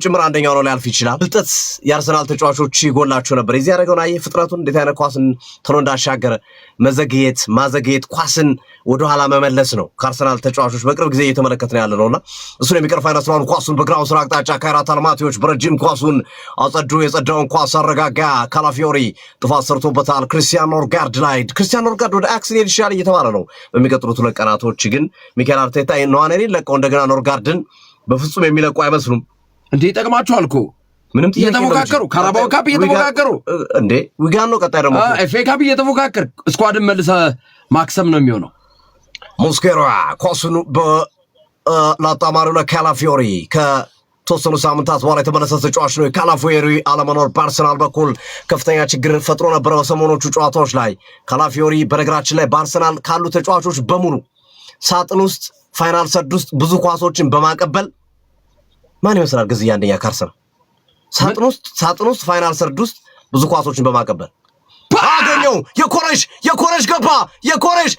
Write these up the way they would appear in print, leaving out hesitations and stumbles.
ጭምር አንደኛው ነው ሊያልፍ ይችላል። ብልጠት የአርሰናል ተጫዋቾች ይጎላቸው ነበር። እዚህ ያደረገውን አየህ ፍጥነቱን እንዴት አይነት ኳስን ቶሎ እንዳሻገረ ማዘግየት ኳስን ወደ ኋላ መመለስ ነው። ከአርሰናል ተጫዋቾች በቅርብ ጊዜ እየተመለከትን ያለ ነውና እሱን የሚቀርፍ አይነት ስለሆነ ኳሱን በግራው ስራ አቅጣጫ ካይራት አልማቲዎች በረጅም ኳሱን አጸዱ። የጸዳውን ኳስ አረጋጋ። ካላፊዮሪ ጥፋት ሰርቶበታል። ክርስቲያን ኖርጋርድ ወደ አክስ ሊሄድ ይችላል እየተባለ ነው። በሚቀጥሉት 2 ቀናቶች ግን ሚኬል አርቴታ ኖዋኔሪን ለቀው እንደገና ኖርጋርድን በፍጹም የሚለቁ አይመስሉም። እንዴ ይጠቅማቸዋል እኮ ምንም እየተፎካከሩ ካራባው ካፕ እየተፎካከሩ እንዴ ዊጋን ነው ቀጣይ ደግሞ ኤፍኤ ካፕ እየተፎካከር ስኳድን መልሰ ማክሰም ነው የሚሆነው። ሙስኬራ ኳሱን በላጣማሪው ለካላፊዮሪ ከተወሰኑ ሳምንታት በኋላ የተመለሰ ተጫዋች ነው። የካላፊዮሪ አለመኖር በአርሰናል በኩል ከፍተኛ ችግር ፈጥሮ ነበረ በሰሞኖቹ ጨዋታዎች ላይ። ካላፊዮሪ በነገራችን ላይ በአርሰናል ካሉ ተጫዋቾች በሙሉ ሳጥን ውስጥ ፋይናል ሰድ ውስጥ ብዙ ኳሶችን በማቀበል ማን ይመስላል ግዝያ አንደኛ ካርሰን ሳጥን ውስጥ ፋይናል ሰርድ ውስጥ ብዙ ኳሶችን በማቀበል አገኘው። የኮረሽ ገባ። የኮረሽ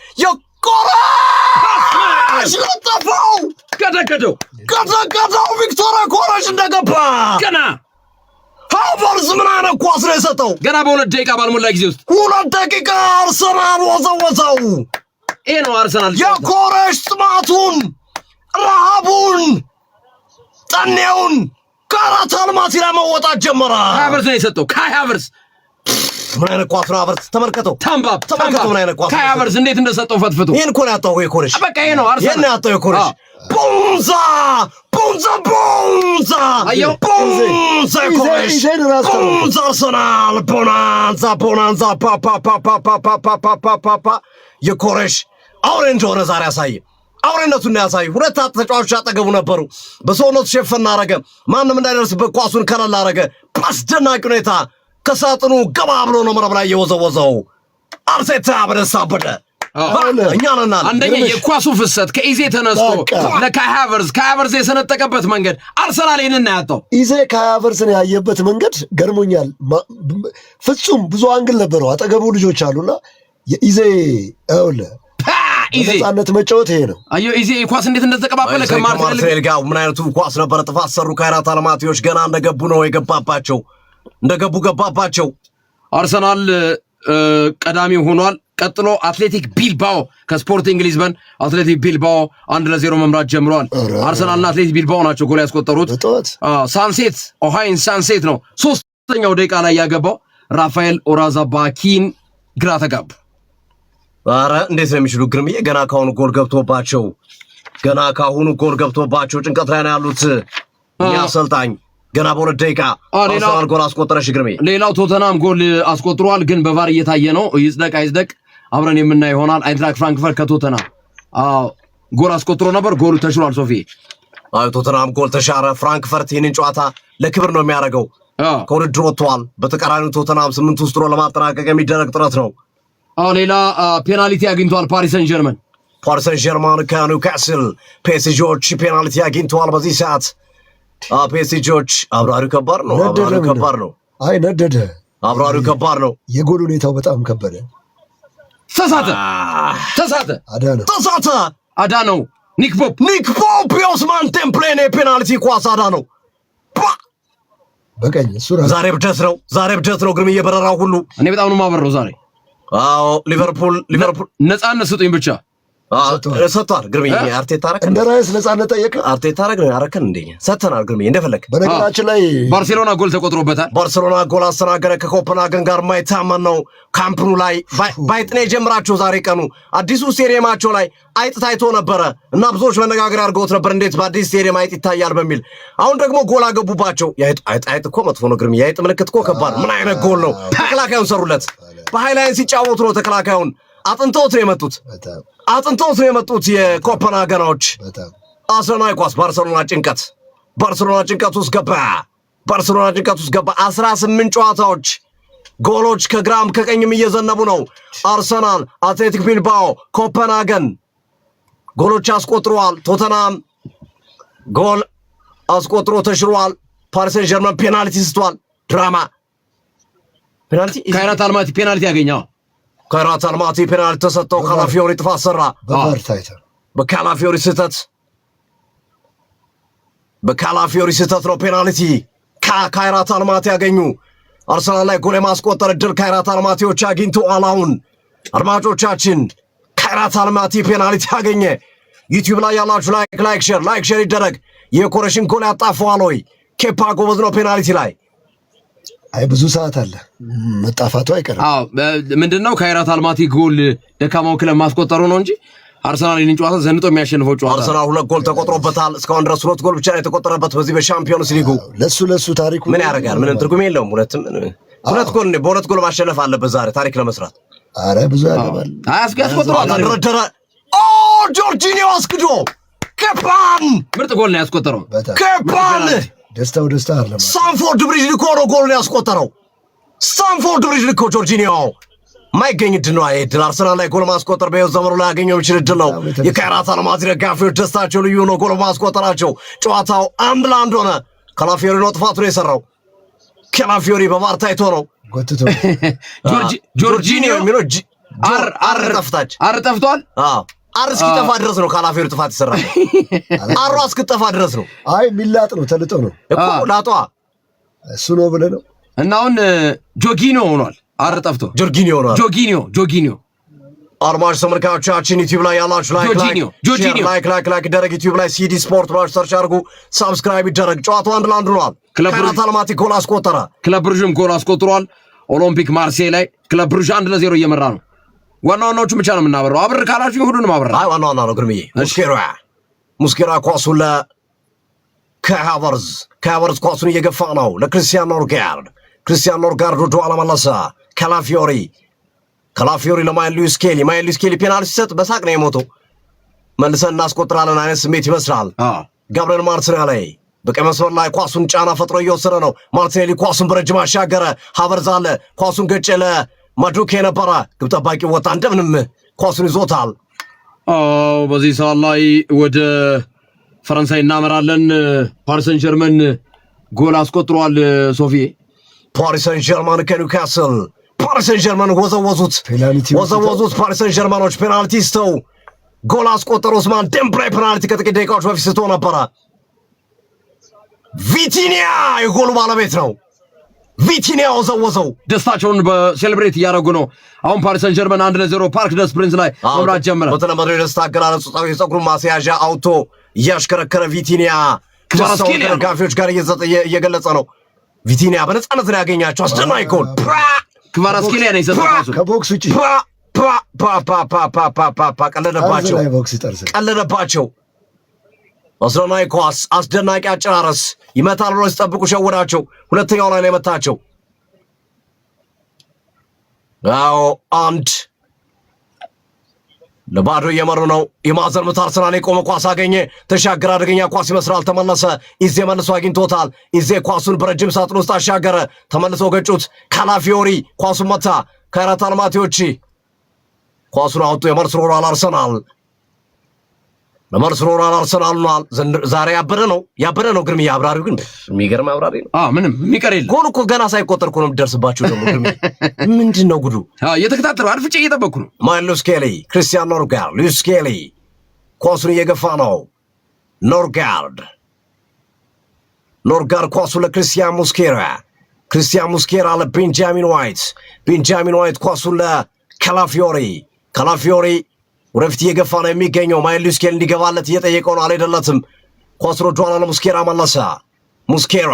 ለጠፈው ገደገደው ቪክቶር ኮረሽ እንደገባ ገና ሃቨርዝ ምን አይነት ኳስ ነው የሰጠው? ገና በ2 ደቂቃ ባልሞላ ጊዜ ውስጥ 2 ደቂቃ አርሰናል ወዘወዘው። ይሄ ነው አርሰናል የኮረሽ ጥማቱን፣ ረሃቡን፣ ጠኔውን ካራት አልማቲ ላይ መወጣት ጀመረ። ሃቨርዝ ነው የሰጠው። ካይ ሃቨርዝ ምን አይነት ኳስ ነው? ሃቨርዝ ተመልከተው ምን አይነት ኳስ ካይ ሃቨርዝ እንዴት እንደሰጠው ፈትፍቱ። ይሄን እኮ ነው ያጣው የኮረሽ። በቃ ይሄ ነው አርሰናል። ይሄን ያጣው የኮረሽ። ቡንዛ አየው ኮረሽ አርሰናል ቦናንዛ የኮረሽ አውሬ እንደሆነ ዛሬ ያሳየ። አውሬነቱን ያሳይ። 2 ተጫዋቾች አጠገቡ ነበሩ። በሰውነቱ ሸፈና አረገ። ማንም እንዳይደርስበት ኳሱን ከለላ አረገ። በአስደናቂ ሁኔታ ከሳጥኑ ገባ ብሎ ነው መረብ ላይ የወዘወዘው። አርቴታ በደስታ አበደ። እኛ ነን አንደኛ የኳሱ ፍሰት ከኢዜ ተነስቶ ለካይ ሃቨርዝ የሰነጠቀበት መንገድ አርሰናል ይሄንን ያጣው። ኢዜ ካይ ሃቨርዝን ያየበት መንገድ ገርሞኛል። ፍጹም ብዙ አንግል ነበረው። አጠገቡ ልጆች አሉና የኢዜ ነፃነት መጫወት ይሄ ነው። አየው ኢዜ ኳስ እንዴት እንደተቀባበለ ከማርቲኔሊ ጋር ምን አይነቱ ኳስ ነበረ። ጥፋት ሰሩ። ካይራት አልማቲዎች ገና እንደገቡ ነው ገባባቸው። አርሰናል ቀዳሚ ሆኗል። ቀጥሎ አትሌቲክ ቢልባኦ ከስፖርቲንግ ሊዝበን አትሌቲክ ቢልባኦ 1-0 መምራት ጀምሯል። አርሰናልና አትሌቲክ ቢልባኦ ናቸው ጎል ያስቆጠሩት። ሳንሴት ኦሃይን ሳንሴት ነው 3ኛው ደቂቃ ላይ ያገባው። ራፋኤል ኦራዛባኪን ግራ ተጋቡ። አረ እንዴት ነው የሚችሉ ግርምዬ? ገና ካሁኑ ጎል ገብቶባቸው ጭንቀት ላይ ነው ያሉት አሰልጣኝ። ገና በ2 ደቂቃ አርሰናል ጎል አስቆጠረሽ ግርምዬ። ሌላው ቶተናም ጎል አስቆጥሯል፣ ግን በቫር እየታየ ነው። ይጽደቅ አይጽደቅ አብረን የምናይ ይሆናል። አይንትራክ ፍራንክፈርት ከቶተናም ጎል አስቆጥሮ ነበር። ጎሉ ተሽሯል። ሶፊ ቶተናም ጎል ተሻረ። ፍራንክፈርት ይህንን ጨዋታ ለክብር ነው የሚያደርገው። ከውድድር ወጥቷል። በተቃራኒው ቶተናም 8 ውስጥ ለማጠናቀቅ የሚደረግ ጥረት ነው። ሌላ ፔናልቲ አግኝቷል ፓሪስ ሰን ጀርመን ከኒውካስል። ፔሲጆች ፔናልቲ አግኝተዋል በዚህ ሰዓት። ፔሲጆች አብራሪው ከባድ ነው። አይ ነደደ። አብራሪው ከባድ ነው። የጎል ሁኔታው በጣም ከበደ። ተሳተ አዳነው። ኒክ ፖፕ የኦስማን ቴምፕሌን ፔናልቲ ኳስ አዳነው በቀኝ። ዛሬ ብደት ነው ግርምዬ በረራው ሁሉ። እኔ በጣም ነው የማበረው ዛሬ። ሊቨርፑል ነፃነት ስጡኝ ብቻ ሰጥቷል ግርምዬ። አርቴታ አረከን እንደ ራይስ ነፃነት ጠየቀ። አርቴታ አረከን እንዴ ሰጥተናል ግርምዬ እንደፈለክ። በነገራችን ላይ ባርሴሎና ጎል ተቆጥሮበታል። ባርሴሎና ጎል አስተናገረ ከኮፐንሃገን ጋር ማይታመን ነው። ካምፕኑ ላይ ባይጥኔ ጀምራቸው ዛሬ ቀኑ አዲሱ ስቴዲየማቸው ላይ አይጥ ታይቶ ነበረ እና ብዙዎች መነጋገር አድርገውት ነበር እንዴት በአዲስ ስቴዲየም አይጥ ይታያል በሚል። አሁን ደግሞ ጎል አገቡባቸው። አይጥ እኮ መጥፎ ነው ግርምዬ። የአይጥ ምልክት እኮ ከባድ። ምን አይነት ጎል ነው? ተከላካዩን ሰሩለት። በሃይላይን ሲጫወቱ ነው ተከላካዩን አጥንቶት ነው የመጡት የኮፐንሃገኖች። አስደናቂ ኳስ። ባርሴሎና ጭንቀት ውስጥ ገባ። 18 ጨዋታዎች ጎሎች ከግራም ከቀኝም እየዘነቡ ነው። አርሰናል፣ አትሌቲክ ቢልባኦ፣ ኮፐንሃገን ጎሎች አስቆጥረዋል። ቶተናም ጎል አስቆጥሮ ተሽሯል። ፓሪስ ሰን ጀርመን ፔናልቲ ስቷል። ድራማ ፔናልቲ ካይራት አልማቲ ፔናልቲ ያገኘው። ካይራት አልማቲ ፔናልቲ ተሰጠው። ካላፊዮሪ ጥፋት ሰራ። በካላፊዮሪ ስህተት በካላፊዮሪ ስህተት ነው ፔናልቲ ካይራት አልማቲ ያገኙ። አርሰናል ላይ ጎል የማስቆጠር እድል ካይራት አልማቲዎች አግኝተዋል። አሁን አድማጮቻችን ካይራት አልማቲ ፔናልቲ ያገኘ። ዩቲዩብ ላይ ያላችሁ ላይክ ሼር ይደረግ። የኮረሽን ጎል ያጣፈዋል ወይ? ኬፓ ጎበዝ ነው ፔናልቲ ላይ። አይ ብዙ ሰዓት አለ መጣፋቱ አይቀርም። አዎ ምንድነው ካይራት አልማቲ ጎል ደካማው ክለብ ማስቆጠሩ ነው እንጂ አርሰናል ይህን ጨዋታ ዘንጦ የሚያሸንፈው ጨዋታ። አርሰናል 2 ጎል ተቆጥሮበታል። እስካሁን ድረስ 2 ጎል ብቻ ነው የተቆጠረበት በዚህ በሻምፒዮንስ ሊጉ። ለሱ ታሪኩ ምን ያደርጋል? ምንም ትርጉም የለውም። ሁለት ጎል በሁለት ጎል ማሸነፍ አለበት ዛሬ ታሪክ ለመስራት። አረ ብዙ ያገባል። ያስቆጥሯል። ደረደረ። ጆርጂኒዮ አስክዶ ከፓን ምርጥ ጎል ነው ያስቆጠረው። ከፓን ደስታው ደስታ አይደለም። ስታንፎርድ ብሪጅ ልኮ ነው ጎል ያስቆጠረው። ስታንፎርድ ብሪጅ ልኮ ጆርጂኒዮ ማይገኝ ድል ነው። አይደል አርሰናል ላይ ጎል ማስቆጠር በህይወት ዘመኑ ላይ ያገኘው የሚችል ድል ነው። የካይራት አልማቲ ደጋፊዎች ደስታቸው ልዩ ነው ጎል ማስቆጠራቸው። ጨዋታው 1-1 ሆነ። ካላፊዮሪ ነው ጥፋቱን የሰራው። ካላፊዮሪ በቫር ታይቶ ነው ጎትቶ ጆርጂኒዮ የሚለው አር ጠፍቷል። አር እስኪጠፋ ድረስ ነው ካላፊዮሪ ጥፋት ይሰራል። አሯ እስክጠፋ ድረስ ነው። አይ ሚላጥ ነው ተልጦ ነው እኮ ላጧ እሱ ነው ብለህ ነው። እና አሁን ጆጊኒዮ ሆኗል። አር ጠፍቶ ጆርጊኒዮ ሆኗል። ጆጊኒዮ አድማጭ ተመልካቾቻችን ዩቲዩብ ላይ ያላችሁ ላይክ ይደረግ። ዩቲዩብ ላይ ሲዲ ስፖርት ብላችሁ ሰርች አድርጉ። ሳብስክራይብ ይደረግ። ጨዋታው 1-1 ሆኗል። ካይራት አልማቲ ጎል አስቆጠረ። ክለብ ብሩዥም ጎል አስቆጥሯል። ኦሎምፒክ ማርሴይ ላይ ክለብ ብሩዥ 1-0 እየመራ ነው። ዋና ዋናዎቹ ብቻ ነው የምናበራው። አብር ካላችሁ ሁሉንም አብራ። አይ ዋና ዋና ነው ግርምዬ። ሙስኬራ ኳሱን ለካሃቨርዝ ኳሱን እየገፋ ነው ለክርስቲያን ኖርጋርድ ወደ ኋላ መለሰ። ካላፊዮሪ ለማይል ሉዊስ ኬሊ ፔናልቲ ሲሰጥ በሳቅ ነው የሞተው። መልሰን እናስቆጥራለን አይነት ስሜት ይመስላል። ጋብሪኤል ማርቲኔሊ በቀይ መስመር ላይ ኳሱን ጫና ፈጥሮ እየወሰደ ነው። ማርቲኔሊ ኳሱን በረጅም አሻገረ። ሃቨርዝ አለ ኳሱን ገጨለ። ማዱኬ ነበረ ግብ ጠባቂ ወጣ። እንደምንም ኳሱን ይዞታል። በዚህ ሰዓት ላይ ወደ ፈረንሳይ እናመራለን። ፓሪስ ሰን ጀርመን ጎል አስቆጥሯል። ሶፊ ፓሪስ ሰን ጀርመን ከኒውካስል ፓሪስ ሰን ጀርመን ወዘወዙት። ፓሪስ ሰን ጀርመኖች ፔናልቲ ስተው ጎል አስቆጠሩ። ኡስማን ዴምቤሌ ፔናልቲ ከጥቂት ደቂቃዎች በፊት ስቶ ነበረ። ቪቲኒያ የጎሉ ባለቤት ነው። ቪቲኒያ ወዘወዘው። ደስታቸውን በሴሌብሬት እያደረጉ ነው። አሁን ፓሪስ ሰን ጀርመን 1-0 ፓርክ ደስ ፕሪንስ ላይ መምራት ጀመረ። በተለመደው የደስታ አገላለጹ የፀጉሩን ማስያዣ አውቶ እያሽከረከረ ቪቲኒያ ደስታውን ከደጋፊዎች ጋር እየገለጸ ነው። ቪቲኒያ በነፃነት ነው ያገኛቸው። አስደናቂ ጎል ክቫራትስኬሊያ ነው የሰጠው ከቦክስ ውጪ ቀለደባቸው። አስደናቂ ኳስ፣ አስደናቂ አጨራረስ። ይመታል ብሎ ሲጠብቁ ሸወዳቸው። ሁለተኛው ላይ ነው የመታቸው። አዎ 1-0 እየመሩ ነው። የማዕዘን ምት አርሰናል የቆመ ኳስ አገኘ። ተሻገረ። አደገኛ ኳስ ይመስላል። ተመለሰ። ኢዜ መልሶ አግኝቶታል። ኢዜ ኳሱን በረጅም ሳጥን ውስጥ አሻገረ። ተመልሶ ገጩት። ካላፊዮሪ ኳሱን መታ። ካይራት አልማቲዎች ኳሱን አውጡ። የመልስ ሮሯል አርሰናል ሆኗል። ዛሬ ያበደ ነው ግርምዬ። አብራሪው ግን የሚገርም አብራሪ ነው። ምንም የሚቀር የለም። ጎል እኮ ገና ሳይቆጠር እኮ ነው የምትደርስባቸው። ደግሞ ግርምዬ ምንድን ነው ጉዱ? እየተከታተሉ አድፍጬ እየጠበኩ ነው። ሉዊስ ኬሊ ክሪስቲያን ኖርጋርድ ሉዊስ ኬሊ ኳሱን እየገፋ ነው። ኖርጋርድ ኳሱን ለክሪስቲያን ሙስኬራ ለቤንጃሚን ዋይት ኳሱን ለካላፊዮሪ ወደፊት እየገፋ ነው የሚገኘው። ሉዊስ ኬሊ እንዲገባለት እየጠየቀው ነው። አልሄደለትም። ኳስ ሮጇን ለሙስኬራ መለሰ። ሙስኬራ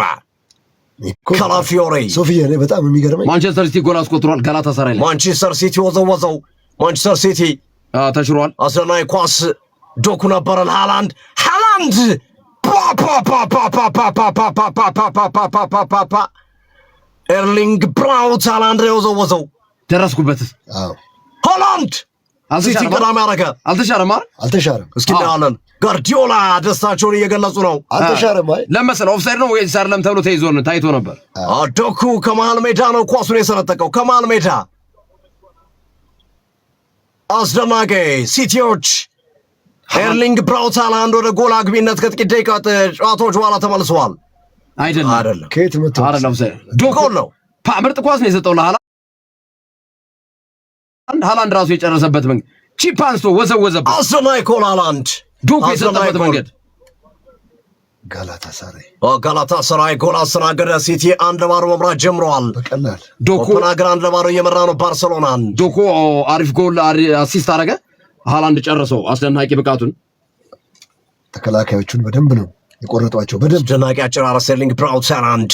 ካላፊዮሪ ሶፊያ እኔ በጣም የሚገርመኝ ማንቸስተር ሲቲ ጎል አስቆጥሯል። ጋላታሳራይ ላይ ማንቸስተር ሲቲ ወዘወዘው። ማንቸስተር ሲቲ ተሽሯል። አስደናቂ ኳስ ዶኩ ነበረ። ሃላንድ ኤርሊንግ ብራውት ሃላንድ የወዘወዘው ደረስኩበት። ሃላንድ ሲቲ ቀዳሚ ያደረገ አልተሻረም። እስኪ እናያለን። ጋርዲዮላ ደስታቸውን እየገለጹ ነው። አልተሻረም። ለመሰለ ኦፍሳይድ ነው ወይስ አይደለም ተብሎ ታይቶ ነበር። ዶኩ ከመሃል ሜዳ ነው ኳሱን የሰነጠቀው። ከመሃል ሜዳ አስደናቂ ሲቲዎች ኤርሊንግ ብራውት ሃላንድ ወደ ጎል አግቢነት ከጥቂት ደቂቃ ጨዋታዎች በኋላ ተመልሰዋል። አይደለም ከየት መጥቶ አይደለም ጎል ነው። ምርጥ ኳስ ነው የሰጠው ሃላንድ ራሱ የጨረሰበት መንገድ ቺፕ አንስቶ ወዘወዘበት። አስደናቂ ጎል ሃላንድ ዶኩ የሰጠበት መንገድ ጋላታሳራይ ጎል አስተናገደ። ሲቲ 1-0 መምራት ጀምረዋል። በቀላል ኮፐንሃገን 1-0 እየመራ ነው ባርሰሎናን። ዶኮ አሪፍ ጎል አሲስት አረገ። ሃላንድ ጨረሰው አስደናቂ ብቃቱን። ተከላካዮቹን በደንብ ነው የቆረጧቸው። በደንብ አስደናቂ አጨራረስ ኤርሊንግ ብራውት ሃላንድ።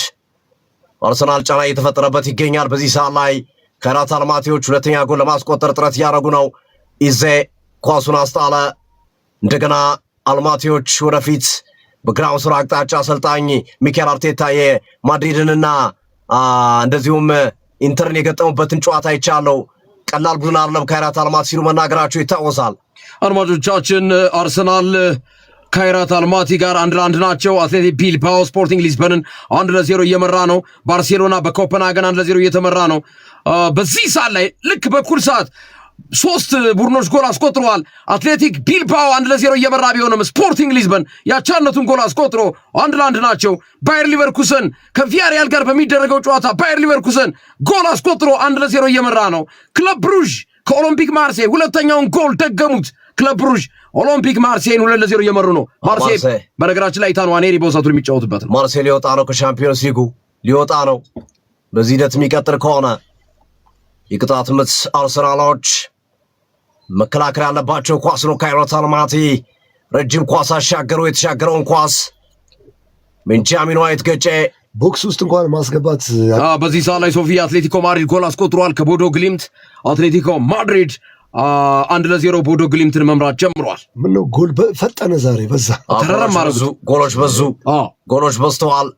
አርሰናል ጫና እየተፈጠረበት ይገኛል። በዚህ ሰዓት ላይ ካይራት አልማቲዎች ሁለተኛ ጎል ለማስቆጠር ጥረት እያደረጉ ነው። ኢዜ ኳሱን አስጣለ። እንደገና አልማቲዎች ወደፊት በግራው ስራ አቅጣጫ አሰልጣኝ ሚኬል አርቴታ የማድሪድንና እንደዚሁም ኢንተርን የገጠሙበትን ጨዋታ ይቻለው ቀላል ቡድን አይደለም ካይራት አልማቲ ሲሉ መናገራቸው ይታወሳል። አድማጮቻችን አርሰናል ካይራት አልማቲ ጋር 1-1 ናቸው። አትሌቲክ ቢልባኦ ስፖርቲንግ ሊዝበንን 1-0 እየመራ ነው። ባርሴሎና በኮፐንሃገን 1-0 እየተመራ ነው። በዚህ ሰዓት ላይ ልክ በኩል ሰዓት 3 ቡድኖች ጎል አስቆጥረዋል። አትሌቲክ ቢልባኦ 1-0 እየመራ ቢሆንም ስፖርቲንግ ሊዝበን ያቻነቱን ጎል አስቆጥሮ 1-1 ናቸው። ባየር ሊቨርኩሰን ከቪያሪያል ጋር በሚደረገው ጨዋታ ባየር ሊቨርኩሰን ጎል አስቆጥሮ 1-0 እየመራ ነው። ክለብ ብሩዥ ከኦሎምፒክ ማርሴይ ሁለተኛውን ጎል ደገሙት። ክለብ ብሩዥ ኦሎምፒክ ማርሴይን 2-0 እየመሩ ነው። ማርሴይ በነገራችን ላይ ኢታን ዋኔሪ በውሰቱ የሚጫወትበት ነው። ማርሴይ ሊወጣ ነው፣ ከሻምፒዮንስ ሊጉ ሊወጣ ነው። በዚህ ሂደት የሚቀጥል ከሆነ የቅጣት ምት አርሰናሎች መከላከል ያለባቸው ኳስ ነው። ካይራት አልማቲ ረጅም ኳስ አሻገሩ። የተሻገረውን ኳስ ቤንጃሚን ዋይት ገጨ። ቦክስ ውስጥ እንኳን ማስገባት በዚህ ሰዓት ላይ ሶፊ አትሌቲኮ ማድሪድ ጎል አስቆጥሯል ከቦዶ ግሊምት። አትሌቲኮ ማድሪድ 1-0 ቦዶ ግሊምትን መምራት ጀምሯል። ምነው ጎል ፈጠነ ዛሬ በዛ። ጎሎች በዝተዋል።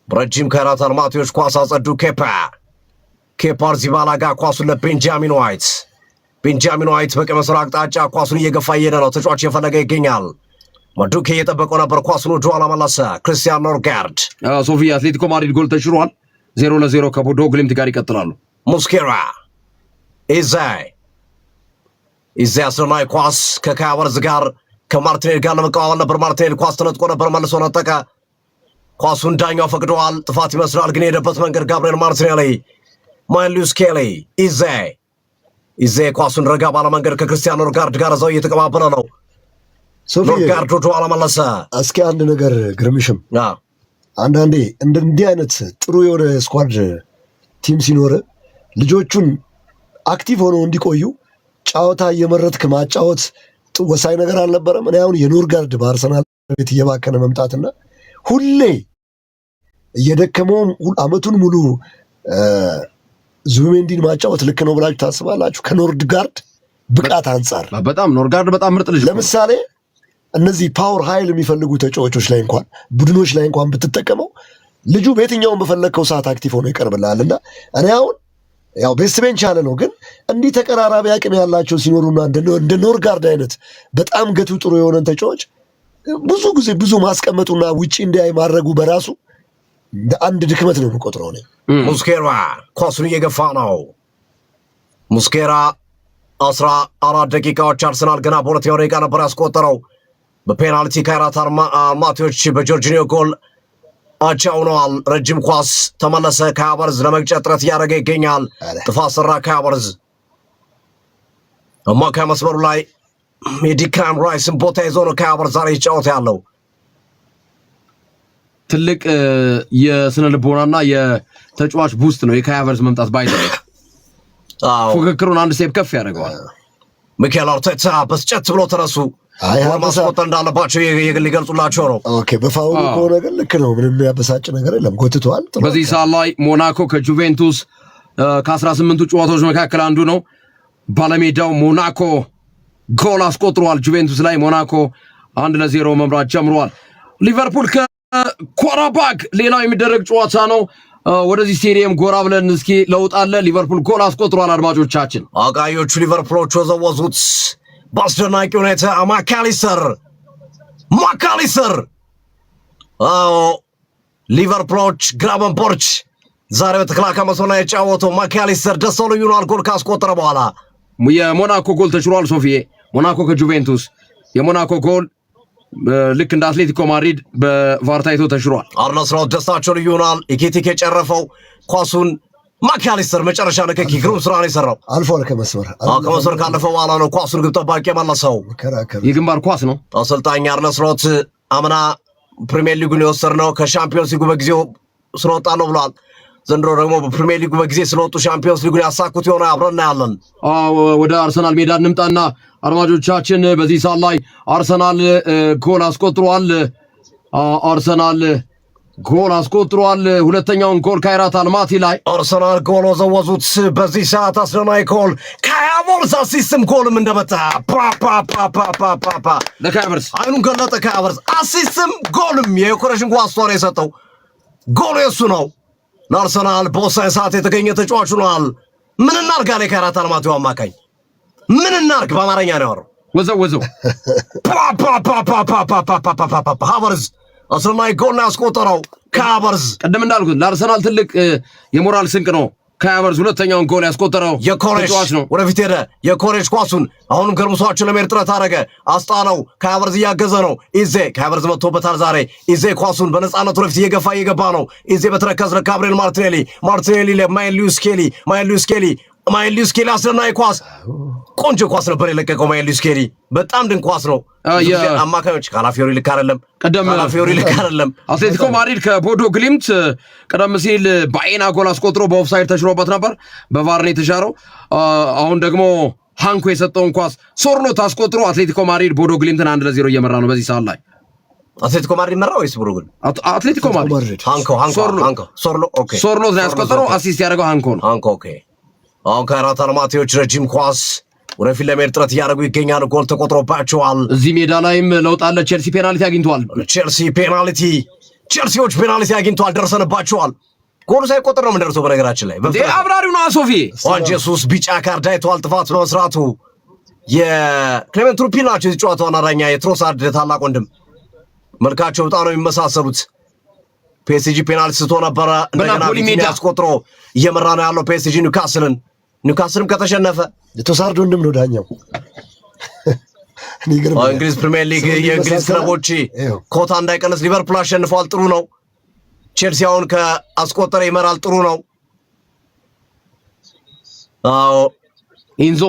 ረጅም ካይራት አልማቲዎች ኳስ አጸዱ። ኬፓ አሪዛባላጋ ኳሱን ለቤንጃሚን ዋይት። ቤንጃሚን ዋይት በቀኝ መስመር አቅጣጫ ኳሱን እየገፋ እየሄደ ነው። ተጫዋች የፈለገ ይገኛል። ማዱኬ እየጠበቀው ነበር። ኳሱን ወደ ኋላ መለሰ። ክርስቲያን ኖርጋርድ። ሶፊ አትሌቲኮ ማድሪድ ጎል ተሽሯል። 0-0 ከቦዶ ግሊምት ጋር ይቀጥላሉ። ሙስኬራ ኢዜ አስደናቂ ኳስ ከካይ ሃቨርትዝ ጋር ከማርቲኔል ጋር ለመቀባበል ነበር። ማርቲኔል ኳስ ተነጥቆ ነበር፣ መልሶ ነጠቀ። ኳሱን ዳኛው ፈቅደዋል። ጥፋት ይመስላል፣ ግን የሄደበት መንገድ ጋብሪኤል ማርቲኔሊ። ማይልስ ኬሊ ኢዜ ኳሱን ረጋ ባለ መንገድ ከክርስቲያን ኖርጋርድ ጋር እዛው እየተቀባበለ ነው። ኖርጋርድ ወደ ኋላ መለሰ። እስኪ አንድ ነገር ግርምሽም፣ አንዳንዴ እንዲህ አይነት ጥሩ የሆነ ስኳድ ቲም ሲኖር ልጆቹን አክቲቭ ሆነው እንዲቆዩ ጨዋታ እየመረጥክ ማጫወት ወሳኝ ነገር አልነበረም? እኔ አሁን የኖርጋርድ በአርሰናል ቤት እየባከነ መምጣትና ሁሌ እየደከመውም አመቱን ሙሉ ዙቢሜንዲን ማጫወት ልክ ነው ብላችሁ ታስባላችሁ? ከኖርጋርድ ብቃት አንጻር በጣም ኖርጋርድ በጣም ምርጥ ልጅ። ለምሳሌ እነዚህ ፓወር ኃይል የሚፈልጉ ተጫዋቾች ላይ እንኳን ቡድኖች ላይ እንኳን ብትጠቀመው ልጁ በየትኛውም በፈለግከው ሰዓት አክቲቭ ሆኖ ይቀርብልሃል። እና እኔ አሁን ያው ቤስት ቤንች ያለ ነው፣ ግን እንዲህ ተቀራራቢ አቅም ያላቸው ሲኖሩና እንደ ኖርጋርድ አይነት በጣም ገቱ ጥሩ የሆነን ተጫዋች ብዙ ጊዜ ብዙ ማስቀመጡና ውጪ እንዲያይ ማድረጉ በራሱ እንደ አንድ ድክመት ነው የምቆጥረው ነው። ሙስኬራ ኳሱን እየገፋ ነው። ሙስኬራ 14 ደቂቃዎች አርሰናል ገና በሁለተኛው ደቂቃ ነበር ያስቆጠረው። በፔናልቲ ካይራት አልማቲዎች በጆርጂኒዮ ጎል አቻ ሆነዋል። ረጅም ኳስ ተመለሰ። ካይ ሃቨርትዝ ለመግጨት ጥረት እያደረገ ይገኛል። ጥፋት ሰራ ካይ ሃቨርትዝ። አማካይ መስመሩ ላይ የዲክላን ራይስን ቦታ ይዞ ነው ካይ ሃቨርትዝ ዛሬ ይጫወት ያለው። ትልቅ የስነ ልቦናና የተጫዋች ቡስት ነው የካይ ሃቨርትዝ መምጣት ባይዘ ፉክክሩን አንድ ስቴፕ ከፍ ያደርገዋል። ሚኬል አርቴታ በስጨት ብሎ ተነሱ ማስቆጠር እንዳለባቸው ሊገልጹላቸው ነው። ኦኬ በፋውሉ ከሆነ ግን ልክ ነው። ምንም የሚያበሳጭ ነገር የለም። ጎትቷል። በዚህ ሰዓት ላይ ሞናኮ ከጁቬንቱስ ከ18ቱ ጨዋታዎች መካከል አንዱ ነው። ባለሜዳው ሞናኮ ጎል አስቆጥሯል። ጁቬንቱስ ላይ ሞናኮ 1-0 መምራት ጀምሯል። ሊቨርፑል ከኳራባግ ሌላው የሚደረግ ጨዋታ ነው። ወደዚህ ስቴዲየም ጎራ ብለን እስኪ ለውጣለ። ሊቨርፑል ጎል አስቆጥሯል። አድማጮቻችን አጋዮቹ ሊቨርፑሎች ወዘወዙት በአስደናቂ ሁኔታ። ማካሊስተር ሊቨርፑሎች ግራቨንፖርች ዛሬ በተከላካይ መስመር ላይ የጫወተው ማካሊስተር ደስታው ልዩ ነው። ጎል ካስቆጠረ በኋላ የሞናኮ ጎል ተችሏል። ሶፊዬ ሞናኮ ከጁቬንቱስ የሞናኮ ጎል ልክ እንደ አትሌቲኮ ማድሪድ በቫር ታይቶ ተሽሯል። አርነ ስሎት ደስታቸው ልዩ ሆኗል። ኢኬቲኬ ጨረፈው ኳሱን ማካሊስተር መጨረሻ ንክኪ ግሩም ስራ ነው የሰራው። አልፏል ከመስመር ካለፈ በኋላ ነው ኳሱን ግብ ጠባቂ መለሰው። የግንባር ኳስ ነው። አሰልጣኝ አርነ ስሎት አምና ፕሪሚየር ሊጉን የወሰድነው ከሻምፒዮንስ ሊጉ በጊዜው ስለወጣ ነው ብሏል። ዘንድሮ ደግሞ በፕሪሚየር ሊጉ በጊዜ ስለወጡ ሻምፒዮንስ ሊጉን ያሳኩት የሆነ አብረን እናያለን። ወደ አርሰናል ሜዳ እንምጣና አድማጮቻችን በዚህ ሰዓት ላይ አርሰናል ጎል አስቆጥሯል። አርሰናል ጎል አስቆጥሯል። ሁለተኛውን ጎል ካይራት አልማቲ ላይ አርሰናል ጎል ወዘወዙት። በዚህ ሰዓት አስደናቂ ጎል ካያቨርዝ አሲስትም ጎልም እንደመታ ለካያቨርዝ አይኑን ገለጠ። ካያቨርዝ አሲስትም ጎልም የኮሬሽን ኳስ ነው የሰጠው። ጎሉ የሱ ነው። ለአርሰናል በወሳኝ ሰዓት የተገኘ ተጫዋች ሆኗል። ምን እናርግ አለ ካይራት አልማቲው አማካኝ። ምን እናርግ በአማርኛ ነው ያወራው። ወዘው ሃቨርዝ አስደናቂ ጎል ነው ያስቆጠረው። ካያቨርዝ ቀደም እንዳልኩት ለአርሰናል ትልቅ የሞራል ስንቅ ነው። ካያቨርዝ ሁለተኛውን ጎል ያስቆጠረው ተጫዋች ነው። ወደፊት ሄደ። የኮሬሽ ኳሱን አሁንም ገርምሷቸው ለመሄድ ጥረት አደረገ። አስጣለው። ካያቨርዝ እያገዘ ነው። ኢዜ ካያቨርዝ መጥቶበታል። ዛሬ ኢዜ ኳሱን በነፃነት ወደፊት እየገባ ነው። ኢዜ በተረከዝ ለጋብሪኤል ማርቲኔሊ ለማይልዩስ ኬሊ አስደናቂ ኳስ፣ ቆንጆ ኳስ ነበር የለቀቀው ማይልዩስ ኬሊ። በጣም ድንቅ ኳስ ነው። አማካዮች ካላፊዮሪ ልክ አይደለም። አትሌቲኮ ማድሪድ ከቦዶ ግሊምት ቀደም ሲል በአይና ጎል አስቆጥሮ በኦፍሳይድ ተሽሮበት ነበር፣ በቫር ነው የተሻረው። አሁን ደግሞ ሃንኮ የሰጠውን ኳስ ሶርሎት አስቆጥሮ አትሌቲኮ ማድሪድ ቦዶ ግሊምትን 1-0 እየመራ ነው በዚህ ሰዓት ላይ። አትሌቲኮ ማድሪድ መራ ወይስ ቦዶ ግሊምት? አትሌቲኮ ማድሪድ። ሶርሎት ነው ያስቆጠረው። አሲስት ያደረገው ሃንኮ ነው። ኦኬ። አሁን ካይራት አልማቲዎች ረጅም ኳስ ወደፊት ለመሄድ ጥረት እያደረጉ ይገኛሉ። ጎል ተቆጥሮባቸዋል። እዚህ ሜዳ ላይም ለውጥ አለ። ቼልሲ ፔናልቲ አግኝተዋል። ቼልሲዎች ፔናልቲ አግኝተዋል። ደርሰንባቸዋል። ጎሉ ሳይቆጥር ነው የምንደርሰው። በነገራችን ላይ አብራሪው ነው አሶፊ ዋን ጄሱስ ቢጫ ካርድ አይተዋል። ጥፋት በመስራቱ የክሌመንት ሩፒን ናቸው የዚህ ጨዋታ ዋና ዳኛ። የትሮሳርድ ታላቅ ወንድም መልካቸው በጣም ነው የሚመሳሰሉት። ፒኤስጂ ፔናልቲ ስቶ ነበረ። እንደገና ቢጫ አስቆጥሮ እየመራ ነው ያለው ፒኤስጂ ኒውካስልም ከተሸነፈ የትሮሳርድ ወንድም ነው ዳኛው። እንግሊዝ ፕሪሚየር ሊግ የእንግሊዝ ክለቦች ኮታ እንዳይቀንስ ሊቨርፑል አሸንፏል። ጥሩ ነው። ቼልሲ አሁን ከአስቆጠረ ይመራል። ጥሩ ነው። ኢንዞ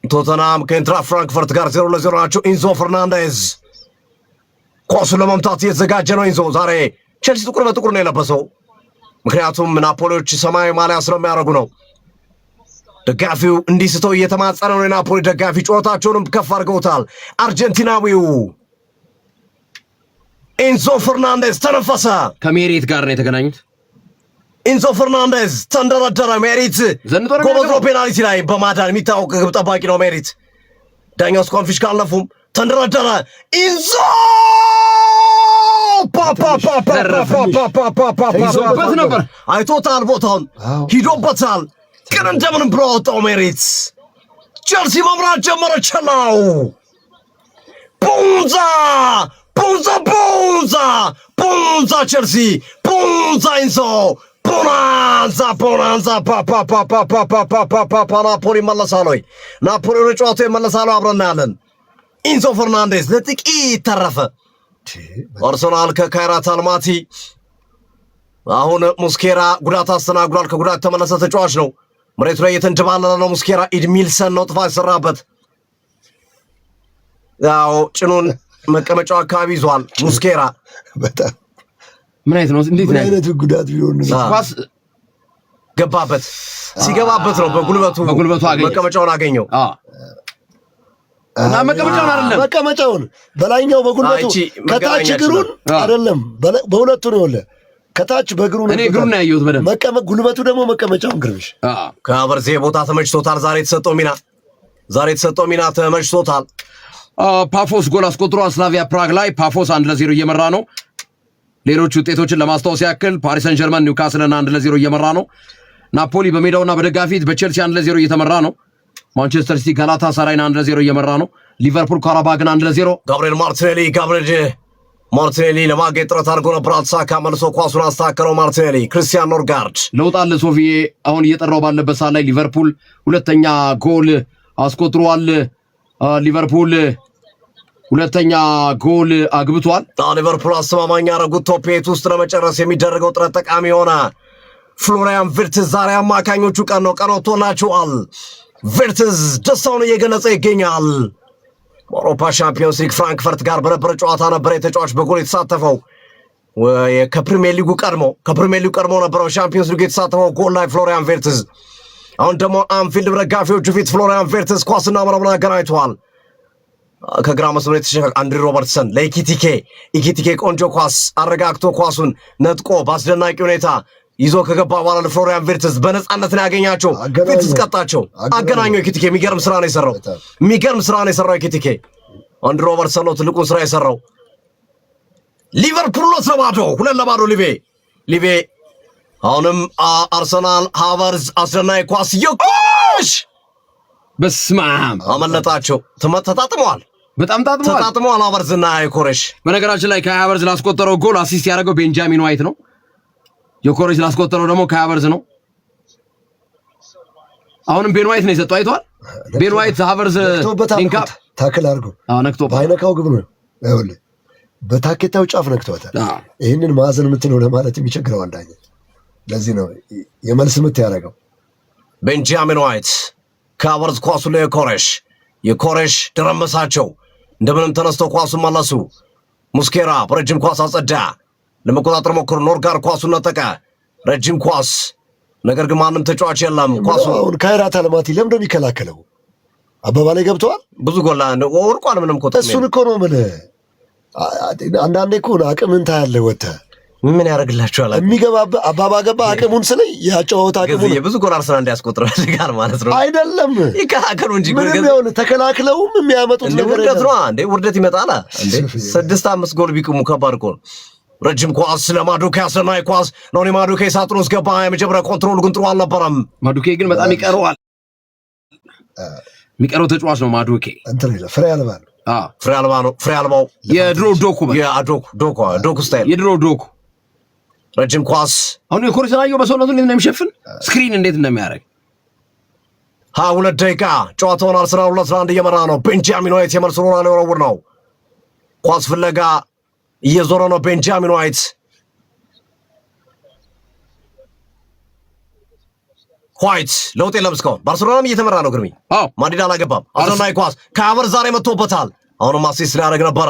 ቶተናም ከኢንትራ ፍራንክፈርት ጋር 0-0 ናቸው። ኢንዞ ፈርናንዴዝ ኳሱን ለመምታት እየተዘጋጀ ነው። ኢንዞ ዛሬ ቼልሲ ጥቁር በጥቁር ነው የለበሰው፣ ምክንያቱም ናፖሊዎች ሰማያዊ ማሊያ ስለሚያደርጉ ነው። ደጋፊው እንዲህ ስተው እየተማጸነ ነው። የናፖሊ ደጋፊ ጨዋታቸውንም ከፍ አድርገውታል። አርጀንቲናዊው ኢንዞ ፈርናንዴዝ ተነፈሰ። ከሜሪት ጋር ነው የተገናኙት። ኢንዞ ፈርናንዴዝ ተንደረደረ። ሜሪት ጎበዝ ነው። ፔናልቲ ላይ በማዳን የሚታወቅ ግብ ጠባቂ ነው ሜሪት። ዳኛው እስካሁን ፊሽካ አልነፉም። ተንደረደረ። ኢንዞ ይዞበት ነበር። አይቶታል፣ ቦታውን ሂዶበታል። ግን እንደምንም ብሎ አወጣው ሜሪት። ቼልሲ መምራት ጀመረ። ቸላው ቡንዛ ቼልሲ ኢንዞ ናፖሊ ይመለሳል ወይ? ናፖሊ ወደ ጨዋታው ይመለሳል። አብረን እናያለን። ኢንዞ ፈርናንዴዝ ለጥቂት ተረፈ። አርሰናል ከካይራት አልማቲ። አሁን ሙስኬራ ጉዳት አስተናግዷል። ከጉዳት ተመለሰ ተጫዋች ነው። መሬቱ ላይ እየተንደባለለ ነው ሙስኬራ። ኢድሚልሰን ነው ጥፋት የሰራበት። ያው ጭኑን መቀመጫው አካባቢ ይዟል ሙስኬራ። በጣም ምን አይነት ነው? እንዴት ነው አይነት ጉዳት ቢሆን ኳስ ገባበት። ሲገባበት ነው በጉልበቱ መቀመጫውን አገኘው። እና መቀመጫውን አይደለም መቀመጫውን በላይኛው በጉልበቱ ከታች እግሩን አይደለም በሁለቱ ነው ያለ። ከታች በእግሩ ነው። እኔ እግሩን ነው ያየሁት በደንብ። ጉልበቱ ደግሞ መቀመጫውን ግርብሽ። ከአበርዜ ቦታ ተመችቶታል። ዛሬ የተሰጠው ሚና ተመችቶታል። ፓፎስ ጎል አስቆጥሯል። ስላቪያ ፕራግ ላይ ፓፎስ 1-0 እየመራ ነው። ሌሎች ውጤቶችን ለማስታወስ ያክል ፓሪስ ሰን ጀርመን ኒውካስልን 1-0 እየመራ ነው። ናፖሊ በሜዳውና በደጋፊት በቼልሲ 1-0 እየተመራ ነው። ማንቸስተር ሲቲ ጋላታ ሳራይን 1-0 እየመራ ነው። ሊቨርፑል ካራባግን 1-0። ጋብሪኤል ማርቲኔሊ ለማገኝ ጥረት አድርጎ ነበር፣ አልተሳካም። መልሶ ኳሱን አስተካከለው ማርቲኔሊ። ክርስቲያን ኖርጋርድ ለውጥ አለ። ሶፊዬ አሁን እየጠራው ባለበት ሰዓት ላይ ሊቨርፑል ሁለተኛ ጎል አስቆጥሯል። ሊቨርፑል ሁለተኛ ጎል አግብቷል። ሊቨርፑል አስተማማኝ ያደረጉት ቶፕ 8 ውስጥ ለመጨረስ የሚደረገው ጥረት ጠቃሚ ሆነ። ፍሎሪያን ቪርትዝ ዛሬ አማካኞቹ ቀን ወጥቶላቸዋል። ቪርትዝ ደስታውን እየገለጸ ይገኛል። በአውሮፓ ሻምፒዮንስ ሊግ ፍራንክፈርት ጋር በነበረ ጨዋታ ነበር የተጫዋች በጎል የተሳተፈው። ከፕሪሚየር ሊጉ ቀድሞ ነበረው ሻምፒዮንስ ሊግ የተሳተፈው ጎል ላይ ፍሎሪያን ቬርትዝ። አሁን ደግሞ አንፊልድ ደጋፊዎቹ ፊት ፍሎሪያን ቬርትዝ ኳስና መረብን አገናኝተዋል። ከግራ መስመር የተሸጋገረ አንድሪ ሮበርትሰን ለኢኪቲኬ ቆንጆ ኳስ አረጋግቶ ኳሱን ነጥቆ በአስደናቂ ሁኔታ ይዞ ከገባ በኋላ ለፍሎሪያን ቬርትዝ በነፃነት ነው ያገኛቸው። ቬርትዝ ቀጣቸው፣ አገናኘው። ኢኪቲኬ የሚገርም ስራ ነው የሰራው ኢኪቲኬ። አንድሪ ሮበርትሰን ነው ትልቁን ስራ የሰራው። ሊቨርፑል 2-0 ሊቬ አሁንም አርሰናል ሃቨርዝ አስደናቂ ኳስ የኮሽ በስማም አመለጣቸው። ተጣጥመዋል፣ በጣም ተጣጥመዋል ሃቨርዝና የኮሬሽ። በነገራችን ላይ ከሃቨርዝ ላስቆጠረው ጎል አሲስት ያደረገው ቤንጃሚን ዋይት ነው። የኮሬሽ ላስቆጠረው ደግሞ ከሃቨርዝ ነው። አሁንም ቤን ዋይት ነው የሰጠው። አይቷል። ቤን ዋይት ሃቨርዝ ሊንካፕ ታክል አድርጎ ነክቶ ባይነካው ግብ ነው። ይኸውልህ በታኬታው ጫፍ ነክቶታል። ይህንን ማዕዘን ምት ነው ለማለት የሚቸግረው አንዳኛ። ለዚህ ነው የመልስ ምት ያደረገው። ቤንጃሚን ዋይት ከሃቨርዝ ኳሱ ላይ የኮሬሽ ደረመሳቸው። እንደምንም ተነስተው ኳሱን መለሱ። ሙስኬራ በረጅም ኳስ አጸዳ፣ ለመቆጣጠር ሞክሮ ኖርጋርድ ኳሱን ነጠቀ። ረጅም ኳስ፣ ነገር ግን ማንም ተጫዋች የለም። ኳሱ አሁን ካይራት አልማቲ ለምን ነው የሚከላከለው? አባባላይ ገብተዋል። ብዙ ጎላ ወርቋል። ምንም እኮ እሱን እኮ ነው የምልህ። አንዳንዴ እኮ አቅምን ታያለህ ወጥተህ ምን ያደርግላችኋል? የሚገባበት አባባ ገባ አቅሙን ስለኝ ያጫወት አቅሙን ብዙ ጎል አርሰናል እንዲያስቆጥር ጋር ማለት ነው። አይደለም ይከላከሉ እንጂ ምንም ይሁን ተከላክለውም የሚያመጡት ነገር እንዴ ውርደት ይመጣል እንዴ። 6-5 ጎል ቢቅሙ ከባድ እኮ ነው። ረጅም ኳስ ለማዱኬ አስደናቂ ኳስ ነው። ማዱኬ ሳጥን ውስጥ ገባ። የመጀመሪያ ኮንትሮል ግን ጥሩ አልነበረም። ማዱኬ ግን በጣም ይቀረዋል። የሚቀረው ተጫዋች ነው ማዱኬ። እንትን ይላል ፍሬ አልባው የድሮ ዶኩ ስታይል የድሮ ዶኩ። ረጅም ኳስ አሁን የኮሬሽን አየው በሰውነቱ እንዴት እንደሚሸፍን ስክሪን እንዴት እንደሚያደርግ። 22 ደቂቃ ጨዋታውን አርሰናል 2-1 እየመራ ነው። ቤንጃሚን ዋይት የመልስ ሮራ ሊወረውር ነው። ኳስ ፍለጋ እየዞረ ነው ቤንጃሚን ዋይት። ለውጥ የለም እስካሁን። ባርሴሎናም እየተመራ ነው። ግርሚ ማዲዳ አላገባም። አስደናቂ ኳስ ከሃቨርዝ ዛሬ መጥቶበታል። አሁንም አሲስት ሊያደርግ ነበረ።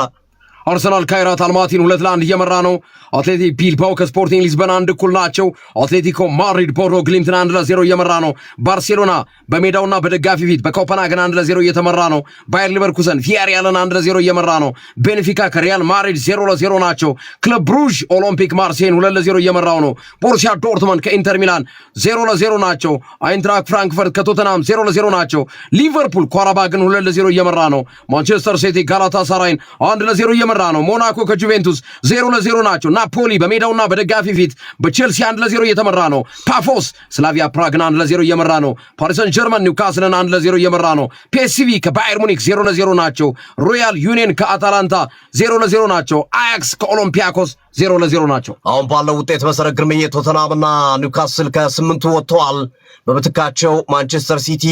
አርሰናል ካይራት አልማቲን 2-1 እየመራ ነው። አትሌቲክ ቢልባኦ ከስፖርቲንግ ሊዝበን 1 እኩል ናቸው። አትሌቲኮ ማድሪድ ቦርዶ ግሊምትን 1-0 እየመራ ነው። ባርሴሎና በሜዳውና በደጋፊ ፊት በኮፐንሃገን 1-0 እየተመራ ነው። ባየር ሊቨርኩሰን ቪያሪያልን 1-0 እየመራ ነው። ቤንፊካ ከሪያል ማድሪድ 0-0 ናቸው። ክለብ ብሩዥ ኦሎምፒክ ማርሴይን 2-0 እየመራው ነው። ቦሩሲያ ዶርትመንድ ከኢንተር ሚላን 0-0 ናቸው። አይንትራክ ፍራንክፈርት ከቶተናም 0-0 ናቸው። ሊቨርፑል ኳራባግን 2-0 እየመራ ነው። ማንቸስተር ሲቲ ጋላታሳራይን 1-0 እየመራ ነው። ሞናኮ ከጁቬንቱስ 0-0 ናቸው። ናፖሊ በሜዳውና በደጋፊ ፊት በቼልሲ 1-0 እየተመራ ነው። ፓፎስ ስላቪያ ፕራግን 1-0 እየመራ ነው። ፓሪስ ሰን ጀርመን ኒውካስልን 1-0 እየመራ ነው። ፒኤስቪ ከባየር ሙኒክ 0-0 ናቸው። ሮያል ዩኒየን ከአታላንታ 0-0 ናቸው። አያክስ ከኦሎምፒያኮስ 0-0 ናቸው። አሁን ባለው ውጤት መሰረት ግርምዬ ቶተናምና ኒውካስል ከ8ቱ ወጥተዋል። በምትካቸው ማንቸስተር ሲቲ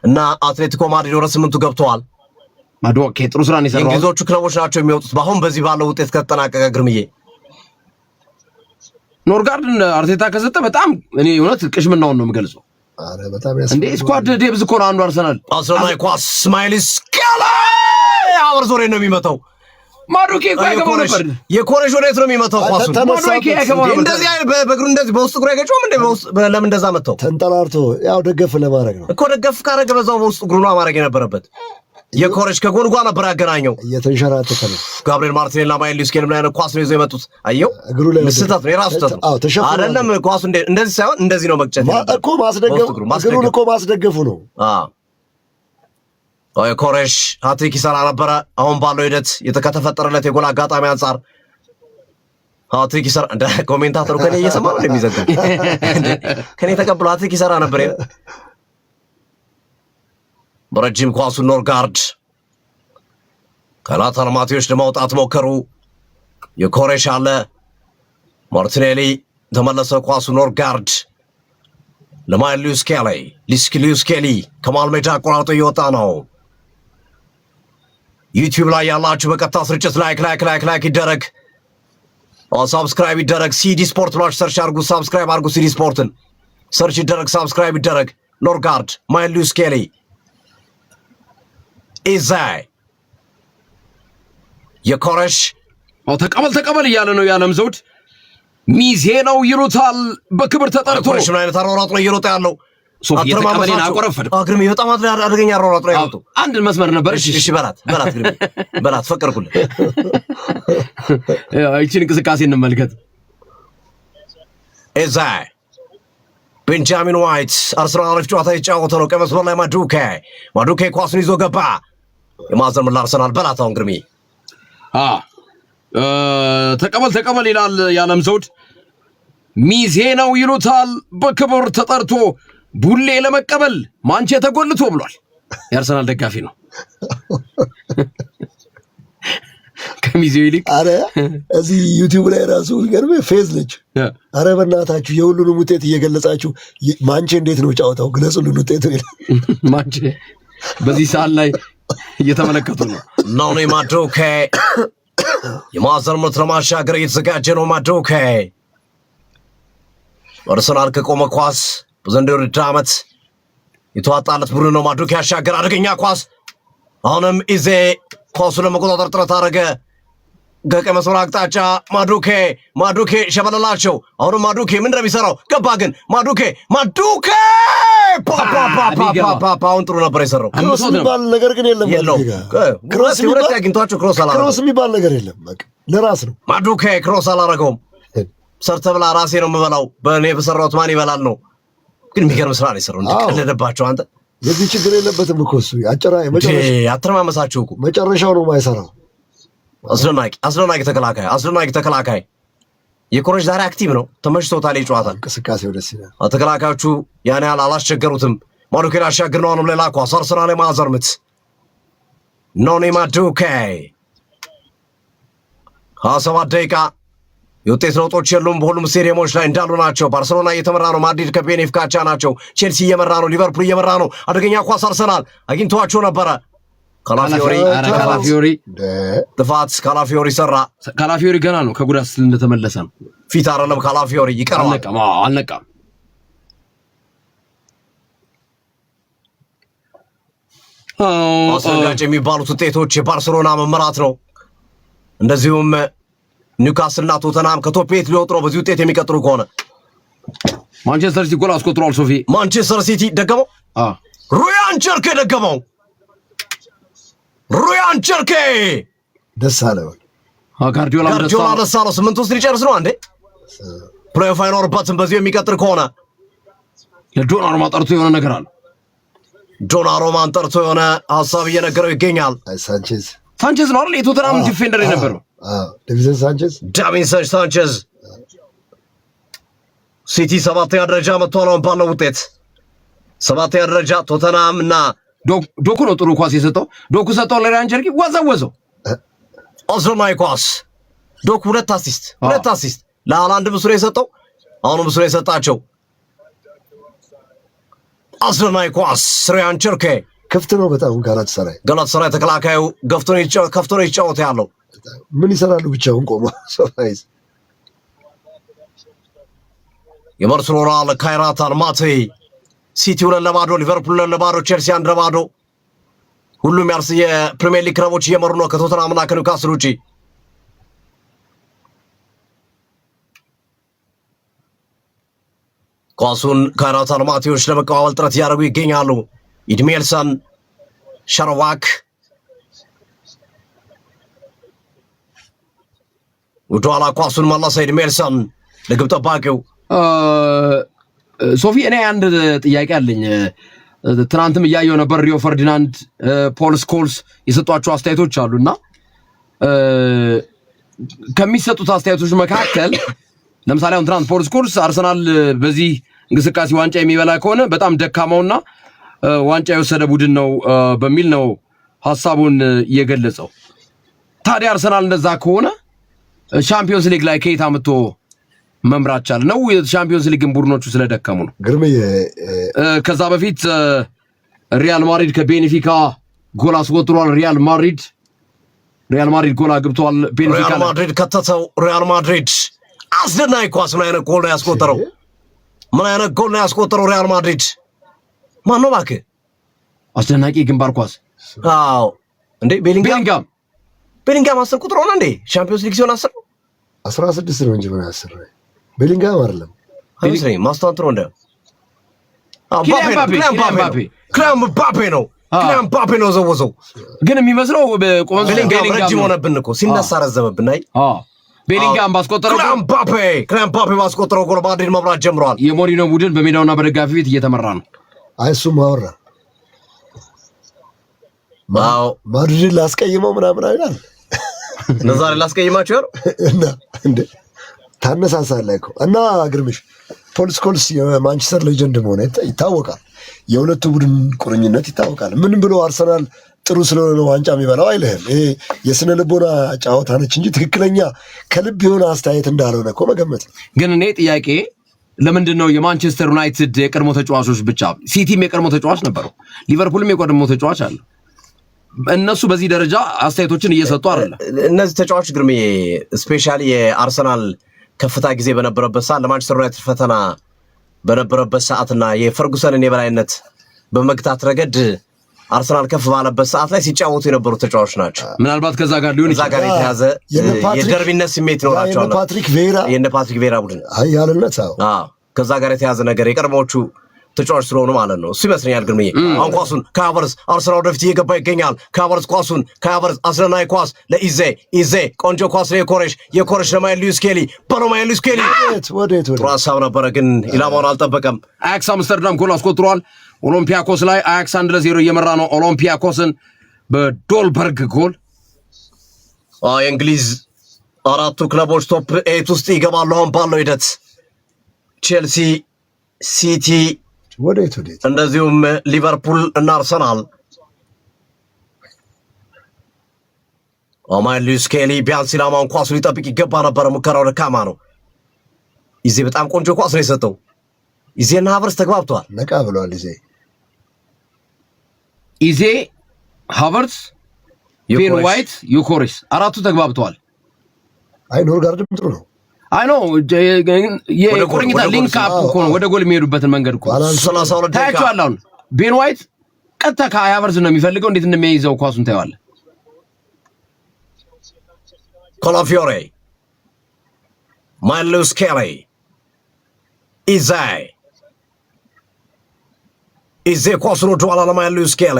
እና አትሌቲኮ ማድሪድ ወደ 8ቱ ገብተዋል። ማዶኬ ጥሩ ስራ ነው የሰራው። እንግሊዞቹ ክለቦች ናቸው የሚወጡት በአሁን በዚህ ባለው ውጤት ከተጠናቀቀ። ግርምዬ ኖርጋርድን አርቴታ ከሰጠ በጣም እኔ እውነት ቅሽምናውን ነው የምገልጸው። አረ በጣም እንዴ ስኳድ ዴብዝ እኮ ነው አንዱ አርሰናል። አስደናቂ ኳስ ስማይልስ ካላ ሃቨርዝ ወሬ ነው የሚመታው። ማዶኬ እኮ ያገባው ነበር። የኮሬሽ ወዴት ነው የሚመታው ኳሱ? ማዶኬ ያገባው ነበር። እንደዚህ አይነት በእግሩ እንደዚህ በውስጥ እግሩ ያገጨውም እንዴ? በውስጥ ለምን እንደዛ መታው? ተንጠላርቶ ያው ደገፍ ለማድረግ ነው እኮ። ደገፍ ካረገ በዛው በውስጥ እግሩ ነው ማድረግ የነበረበት። የኮሬሽ ከጎንጓ ነበር ያገናኘው። እየተንሸራተተ ነው። ጋብሪኤል ማርቲኔሊ እና ማይልስ ስኬል ምን አይነት ኳስ ነው ይዘው የመጡት? አየው ስህተት ነው፣ የራሱ ስህተት ነው አይደለም። ኳሱ እንደዚህ ሳይሆን እንደዚህ ነው መቅጨት እኮ እግሩን እኮ ማስደገፉ ነው። ኮሬሽ ሃትሪክ ይሰራ ነበረ። አሁን ባለው ሂደት ከተፈጠረለት የጎል አጋጣሚ አንጻር ሃትሪክ ይሰራ እንደ ኮሜንታተሩ ከኔ እየሰማ ነው እንደሚዘጋ ከኔ ተቀብሎ ሃትሪክ ይሰራ ነበር። በረጅም ኳሱ ኖርጋርድ ከላተር ማቴዎስ ለማውጣት ሞከሩ። የኮሬሽ አለ ማርቲኔሊ ተመለሰ። ኳሱ ኖርጋርድ ለማይልስ ስኬሊ ከመሃል ሜዳ አቆራርጦ እየወጣ ነው። ዩቲዩብ ላይ ያላችሁ በቀጥታ ስርጭት ላይክ ይደረግ፣ ሳብስክራይብ ይደረግ። ሲዲ ስፖርት ብላችሁ ሰርች አድርጉ፣ ሳብስክራይብ አድርጉ። ሲዲ ስፖርትን ሰርች ይደረግ፣ ሳብስክራይብ ይደረግ። ኖርጋርድ ማይልስ ስኬሊ ኢዛይ የኮረሽ ተቀበል እያለ ነው የዓለም ዘውድ። ሚዜ ነው ይሉታል በክብር ተጠርቶ። ኮረሽ ምን አይነት አሯሯጥ ነው እየሮጠ ያለው? ሶፊ የተቀበለና አቆረፈድ ግርሜ በጣም አደገኛ አሯሯጥ ነው ያለው። አንድ መስመር ነበር። እሺ በላት ግርሜ በላት፣ ፈቀድኩልህ። ይህችን እንቅስቃሴ እንመልከት። ኤዛይ ቤንጃሚን ዋይት አርሰናል አሪፍ ጨዋታ የተጫወተ ነው። ቀይ መስመር ላይ ማዱኬ ኳሱን ይዞ ገባ። የማዕዘን ምት ለአርሰናል በላት። አሁን ግርሜ ተቀበል ይላል የዓለም ዘውድ። ሚዜ ነው ይሉታል በክብር ተጠርቶ ቡሌ ለመቀበል ማንቼ ተጎልቶ ብሏል። የአርሰናል ደጋፊ ነው። ከሚዜው ይልቅ አረ እዚህ ዩቲዩብ ላይ ራሱ ገርበ ፌዝ ነች። አረ በእናታችሁ የሁሉንም ውጤት እየገለጻችሁ ማንቼ እንዴት ነው ጫወታው ግለጹልን ውጤቱ ይላል። ማንቼ በዚህ ሰዓት ላይ እየተመለከቱ ነው። ኖኒ ማዱኬ የማዕዘን ምት ለማሻገር እየተዘጋጀ ነው። ማዱኬ አርሰናል ከቆመ ኳስ በዘንድሮው ውድድር ዓመት የተዋጣለት ቡድን ነው። ማዱኬ ያሻገር አደገኛ ኳስ። አሁንም ኢዜ ኳሱን ለመቆጣጠር ጥረት አደረገ። ከቀይ መስመር አቅጣጫ ማዱኬ ሸበለላቸው። አሁንም ማዱኬ ምንድን ነው የሚሰራው? ገባ ግን ማዱኬ አሁን ጥሩ ነበር የሰራው። ክሮስ የሚባል ነገር ግን የለም። ክሮስ የሚባል ነገር የለም። ለራስ ነው። ማዱኬ ክሮስ አላረገውም። ሰርተ ብላ ራሴ ነው የምበላው፣ በእኔ በሰራሁት ማን ይበላል ነው። ግን የሚገርም ስራ ነው የሰራው። ቀለደባቸው። አንተ የዚህ ችግር የለበትም እኮ እሱ አተረማመሳችሁ እኮ መጨረሻው ነው የማይሰራው። አስደናቂ ተከላካይ የኮረሽ ዛሬ አክቲቭ ነው። ተመችቶታል። የጨዋታ እንቅስቃሴው ደስ ይላል። ተከላካዮቹ ያን ያህል አላስቸገሩትም። ማዱኬ ላሻገር ነው። አሁንም ሌላ ኳስ አርሰናል የማዕዘን ምት ኖኒ ማዱኬ 27 ደቂቃ የውጤት ለውጦች የሉም። በሁሉም ስቴዲየሞች ላይ እንዳሉ ናቸው። ባርሴሎና እየተመራ ነው። ማድሪድ ከቤኔፊካ አቻ ናቸው። ቼልሲ እየመራ ነው። ሊቨርፑል እየመራ ነው። አደገኛ ኳስ አርሰናል አግኝተዋቸው ነበረ። ካላፊዮሪ ጥፋት ካላፊዮሪ ሰራ። ካላፊዮሪ ገና ነው ከጉዳት እንደተመለሰ ነው። ፊት አይደለም ካላፊዮሪ ይቀርባል። አልነቃም። አስደንጋጭ የሚባሉት ውጤቶች የባርሴሎና መመራት ነው። እንደዚሁም ኒውካስልና ቶተንሃም ከቶፕ 8 ሊወጡ ነው በዚህ ውጤት የሚቀጥሉ ከሆነ። ማንቸስተር ሲቲ ጎል አስቆጥሯል። ሶፊ ማንቸስተር ሲቲ ደገመው። ሩያን ቸርኬ ደገመው። ሩያን ቸርኬ ደስ አለው። ጋርዲዮላ ደስ አለው። 8 ውስጥ ሊጨርስ ነው። አንዴ ፕሌይኦፍ አይኖርበትም በዚህ የሚቀጥል ከሆነ። ለዶናሩማ ጠርቶ የሆነ ነገር አለ። ዶናሩማን ጠርቶ የሆነ ሀሳብ እየነገረው ይገኛል። ሳንቼዝ ነው አይደል? የቶተንሃም ዲፌንደር የነበረው ዴቪንሰን ሳንቼዝ ሲቲ 7ኛ ደረጃ መጥቷል። አሁን ባለው ውጤት 7ኛ ደረጃ ቶተንሃም እና ዶኩ ነው ጥሩ ኳስ የሰጠው። ዶኩ ሰጠው ለሪያን ቸርኪ ወዘወዘው። አስደናቂ ኳስ ዶኩ 2 አሲስት ለሃላንድ ምስሉ የሰጠው አሁን ምስሉ የሰጣቸው አስደናቂ ኳስ ሪያን ቸርኪ ክፍት ነው በጣም ጋላታሳራይ ተከላካዩ ከፍቶ ነው ይጫወት ያለው። ምን ይሰራሉ ብቻውን ቆሞ ሰርፕራይዝ። የባርሴሎና ለካይራት አልማቲ ሲቲ 2-0 ሊቨርፑል 2-0 ቼልሲ 1-0 ሁሉም የፕሪሚየር ሊግ ክለቦች እየመሩ ነው ከቶተንሃምና ከኒውካስል ውጪ። ኳሱን ካይራት አልማቲዎች ለመቀባበል ጥረት እያደረጉ ይገኛሉ። ኢድሜልሰን ሸርዋክ ወደኋላ ኳሱን መለሰ። ኢድሜልሰን ለግብ ጠባቂው ሶፊ። እኔ አንድ ጥያቄ አለኝ። ትናንትም እያየው ነበር። ሪዮ ፈርዲናንድ፣ ፖል ስኮልስ የሰጧቸው አስተያየቶች አሉና ከሚሰጡት አስተያየቶች መካከል ለምሳሌ አሁን ትናንት ፖል ስኮልስ አርሰናል በዚህ እንቅስቃሴ ዋንጫ የሚበላ ከሆነ በጣም ደካማውና ዋንጫ የወሰደ ቡድን ነው በሚል ነው ሐሳቡን የገለጸው። ታዲያ አርሰናል እንደዛ ከሆነ ሻምፒዮንስ ሊግ ላይ ከየት አምጥቶ መምራት ቻለ ነው? የሻምፒዮንስ ሊግን ቡድኖቹ ስለደከሙ ነው። ከዛ በፊት ሪያል ማድሪድ ከቤኔፊካ ጎል አስቆጥሯል። ሪያል ማድሪድ ጎል አግብቷል። ቤኔፊካ ሪያል ማድሪድ ከተተው። ሪያል ማድሪድ አስደናቂ ኳስ ምን አይነት ጎል ነው ያስቆጠረው? ሪያል ማድሪድ ማን ነው እባክህ? አስደናቂ ግንባር ኳስ። አዎ እንዴ ቤሊንጋም ቤሊንጋም 10 ቁጥር ሆነ እንዴ? ሻምፒዮንስ ሊግ ሲሆን 10 16 ነው እንጂ ምን 10 ነው? ቤሊንጋም አይደለም አይመስለኝም። ማስታወንት ነው እንደ ክሊያን ምባፔ ነው ዘወዘው። ግን የሚመስለው ቤሊንጋም ረጅም ሆነብን እኮ ሲነሳ ረዘመብን። አይ ቤሊንጋም ባስቆጠረው ክሊያን ምባፔ ባስቆጠረው ጎል ማድሪድ መብራት ጀምሯል። የሞሪኖ ቡድን በሜዳውና በደጋፊ ቤት እየተመራ ነው። አይ እሱም አወራ ማድሪድ ላስቀይመው ምናምን አይላል። ለዛሬ ላስቀይማቸው እና እንደ ታነሳሳለህ እኮ እና ግርምሽ ፖል ስኮልስ የማንቸስተር ሌጀንድ መሆኑ ይታወቃል። የሁለቱ ቡድን ቁርኝነት ይታወቃል። ምን ብሎ አርሰናል ጥሩ ስለሆነ ነው ዋንጫ የሚበላው አይልህም። ይሄ የስነ ልቦና ጨዋታ ነች እንጂ ትክክለኛ ከልብ የሆነ አስተያየት እንዳልሆነ እኮ መገመት ነው። ግን እኔ ጥያቄ ለምንድን ነው የማንቸስተር ዩናይትድ የቀድሞ ተጫዋቾች ብቻ፣ ሲቲም የቀድሞ ተጫዋች ነበሩ፣ ሊቨርፑልም የቀድሞ ተጫዋች አለ፣ እነሱ በዚህ ደረጃ አስተያየቶችን እየሰጡ አይደለም። እነዚህ ተጫዋቾች ግርሜ ስፔሻሊ የአርሰናል ከፍታ ጊዜ በነበረበት ሰዓት ለማንቸስተር ዩናይትድ ፈተና በነበረበት ሰዓትና የፈርጉሰንን የበላይነት በመግታት ረገድ አርሰናል ከፍ ባለበት ሰዓት ላይ ሲጫወቱ የነበሩ ተጫዋቾች ናቸው። ምናልባት ከዛ ጋር ሊሆን ይችላል። ከዛ ጋር የተያዘ የደርቢነት ስሜት ይኖራቸዋል። የነ ፓትሪክ ቬራ ቡድን ያለነት ከዛ ጋር የተያዘ ነገር የቀድሞዎቹ ተጫዋች ስለሆኑ ማለት ነው። እሱ ይመስለኛል። ግርምዬ አሁን ኳሱን ከሀቨርዝ አርሰናል ወደፊት እየገባ ይገኛል። ከሀቨርዝ ኳሱን ከሀቨርዝ አስደናቂ ኳስ ለኢዜ ቆንጆ ኳስ የኮሬሽ ለማይል ሉዊስ ኬሊ በሎማይል ሉዊስ ኬሊ ጥሩ ሀሳብ ነበረ፣ ግን ኢላማውን አልጠበቀም። አያክስ አምስተርዳም ጎል አስቆጥሯል። ኦሎምፒያኮስ ላይ አያክስ 1-0 እየመራ ነው። ኦሎምፒያኮስን በዶልበርግ ጎል የእንግሊዝ አራቱ ክለቦች ቶፕ 8 ውስጥ ይገባሉ። አሁን ባለው ሂደት ቼልሲ፣ ሲቲ ወዴት እንደዚሁም ሊቨርፑል እና አርሰናል። ኦማይል ሉዊስ ኬሊ ቢያንስ ኢላማውን ኳሱ ሊጠብቅ ይገባ ነበረ። ሙከራው ደካማ ነው። ኢዜ በጣም ቆንጆ ኳስ ነው የሰጠው። ኢዜና ሃቨርስ ተግባብተዋል። ነቃ ብለዋል። ኢዜ ሃቨርስ፣ ቤን ዋይት፣ ዩኮሬስ አራቱ ተግባብተዋል። አይ ኖርጋርድም ጥሩ ነው። አይ ነው የቁርኝታ ሊንክ አፕ እኮ ነው። ወደ ጎል የሚሄዱበትን መንገድ እኮ ታያቸዋለህ። አሁን ቤን ዋይት ቀጥታ ከሃቨርስ ነው የሚፈልገው። እንዴት እንደሚያይዘው ኳሱን ታየዋለህ። ኮላፊዮሬ፣ ማይል ሉዊስ ኬሊ፣ ኢዜ ኳሱን ወደኋላ ለማይል ሉዊስ ኬሊ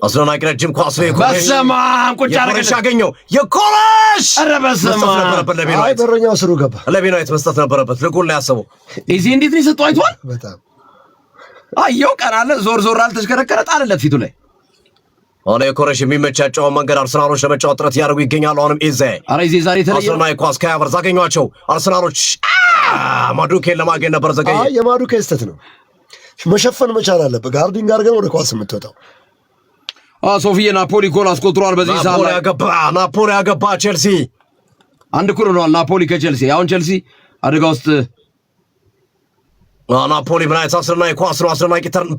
አስደናቂ ረጅም ኳስ ነው። የኮሬሽ አገኘው። የኮሬሽ በረኛው ስሩ ገባ። ለቤን ዋይት መስጠት ነበረበት። ለጎል ላይ ያሰበው ኢዜ እንዴት ነው የሰጠው? አይቷል። በጣም አየው። ቀናለ ዞር አልተሽከረከረ ጣለለት ፊቱ ላይ። አሁን የኮሬሽ የሚመቻቸውን መንገድ አርሰናሎች ለመጫወት ጥረት እያደረጉ ይገኛሉ። አሁንም ኢዜ ዛሬ ተለየ አስደናቂ ኳስ ከሃቨርዝ አገኟቸው አርሰናሎች። ማዱኬን ለማግኘት ነበር ዘገየ። የማዱኬ ስህተት ነው። መሸፈን መቻል አለበት። ጋርዲን ጋር ግን ወደ ኳስ የምትወጣው ሶፊዬ ናፖሊ ጎል አስቆጥሯል። በዚህ ሰዓት ላይ ናፖሊ ያገባ ቼልሲ 1-0 ሆኗል። ናፖሊ ከቼልሲ አሁን ቼልሲ አደጋ ውስጥ። ናፖሊ ምን አይነት አስደናቂ ኳስ ነው! አስደናቂ ተርን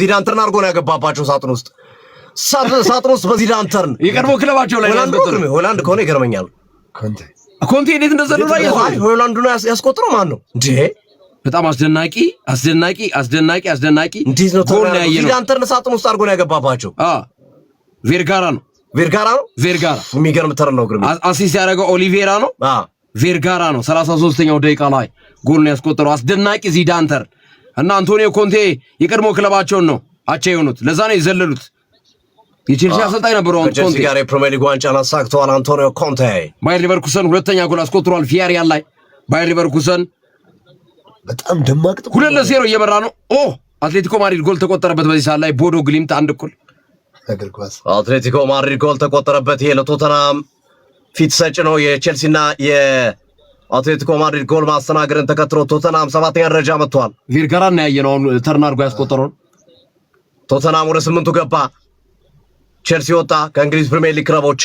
ዚዳን ተርን አድርጎ ነው ያገባባቸው ሳጥን ውስጥ በዚዳን ተርን የቀድሞ ክለባቸው ላይ ሆላንድ ከሆነ ይገርመኛል። ኮንቴ እንዴት እንደዘሉ ላይ ሆላንዱ ነው ያስቆጥረው። ማን ነው እንዴ? በጣም አስደናቂ እንዴት ነው ጎል ነው ያየነው። ዚዳን ተርን ሳጥን ውስጥ አድርጎ ነው ያገባባቸው። ቬርጋራ ነው የሚገርም ተርን ነው። ግርም አሲስት ያደረገው ኦሊቬራ ነው። ቬርጋራ ነው 33ኛው ደቂቃ ላይ ጎል ነው ያስቆጠረው። አስደናቂ ዚዳን ተርን እና አንቶኒዮ ኮንቴ የቀድሞ ክለባቸውን ነው አቻ የሆኑት። ለዛ ነው የዘለሉት። የቼልሲ አሰልጣኝ ነበሩ። ኮንቴ ጋር የፕሪሚየር ሊግ ዋንጫን አሳክተዋል። አንቶኒዮ ኮንቴ ባየር ሊቨርኩሰን ሁለተኛ ጎል አስቆጥሯል። ቪያሪያል ላይ ባየር ሊቨርኩሰን በጣም ደማቅ 2-0 እየመራ ነው። አትሌቲኮ ማድሪድ ጎል ተቆጠረበት። በዚህ ሰዓት ላይ ቦዶ ግሊምት 1-1 አትሌቲኮ ማድሪድ ጎል ተቆጠረበት። ይሄ ለቶተናም ፊት ሰጭ ነው። የቼልሲና የአትሌቲኮ ማድሪድ ጎል ማስተናገርን ተከትሎ ቶተናም 7ኛ ደረጃ መጥቷል። ቪርጋራን ያየነው ተርናርጎ ያስቆጠረውን። ቶተናም ወደ 8ቱ ገባ። ቼልሲ ወጣ ከእንግሊዝ ፕሪሚየር ሊግ ክለቦች።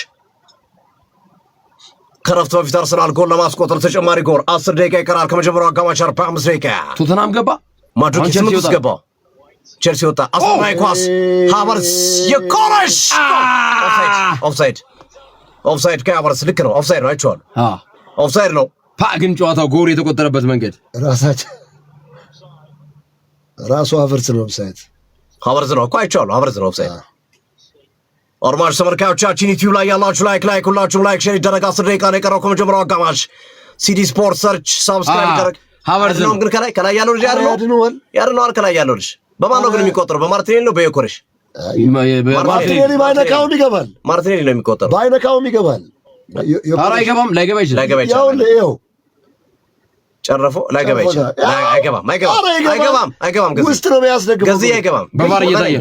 ከረፍት በፊት አርሰናል ጎል ለማስቆጠር ተጨማሪ ጎል 10 ደቂቃ ይቀራል ከመጀመሪያው አጋማሽ 45 ደቂቃ ቶተናም ገባ። ማድሪድ ቼልሲ ገባ። ቼልሲ ወጣ። አስደናቂ ኳስ ሃቨርስ የኮሬሽ ኦፍሳይድ ከሃቨርስ ልክ ነው። ኦፍሳይድ ነው። አይቼዋለሁ። ኦፍሳይድ ነው። ግን ጨዋታው ጎል የተቆጠረበት መንገድ ራሱ ሀቨርትዝ ነው ኦፍሳይድ። ሀቨርትዝ ነው እኮ አይቼዋለሁ። ሀቨርትዝ ነው ኦፍሳይድ። አድማጭ ተመልካዮቻችን ዩቲዩብ ላይ ያላችሁ ላይክ ሁላችሁም ላይክ ሼር ይደረግ። 10 ደቂቃ ነው የቀረው ከመጀመሪያው አጋማሽ። ሲዲ ስፖርት ሰርች ሰብስክራይብ ይደረግ። ሀቨርትዝ ነው ግን ከላይ ያለው ልጅ ያድነዋል። ከላይ ያለው ልጅ በማን ነው ግን የሚቆጠረው? በማርቲኔሊ ነው በዮኮሬሽ? ማርቲኔሊ ባይነካውም ይገባል። ማርቲኔሊ ነው የሚቆጠረው። ባይነካውም ይገባል። ኧረ አይገባም። ላይገባ ይችላል። ይኸው ጨረፈው። ላይገባ ይችላል። አይገባም። ውስጥ ነው የሚያስደግመው። ገዚህ አይገባም። በቫር እየታየ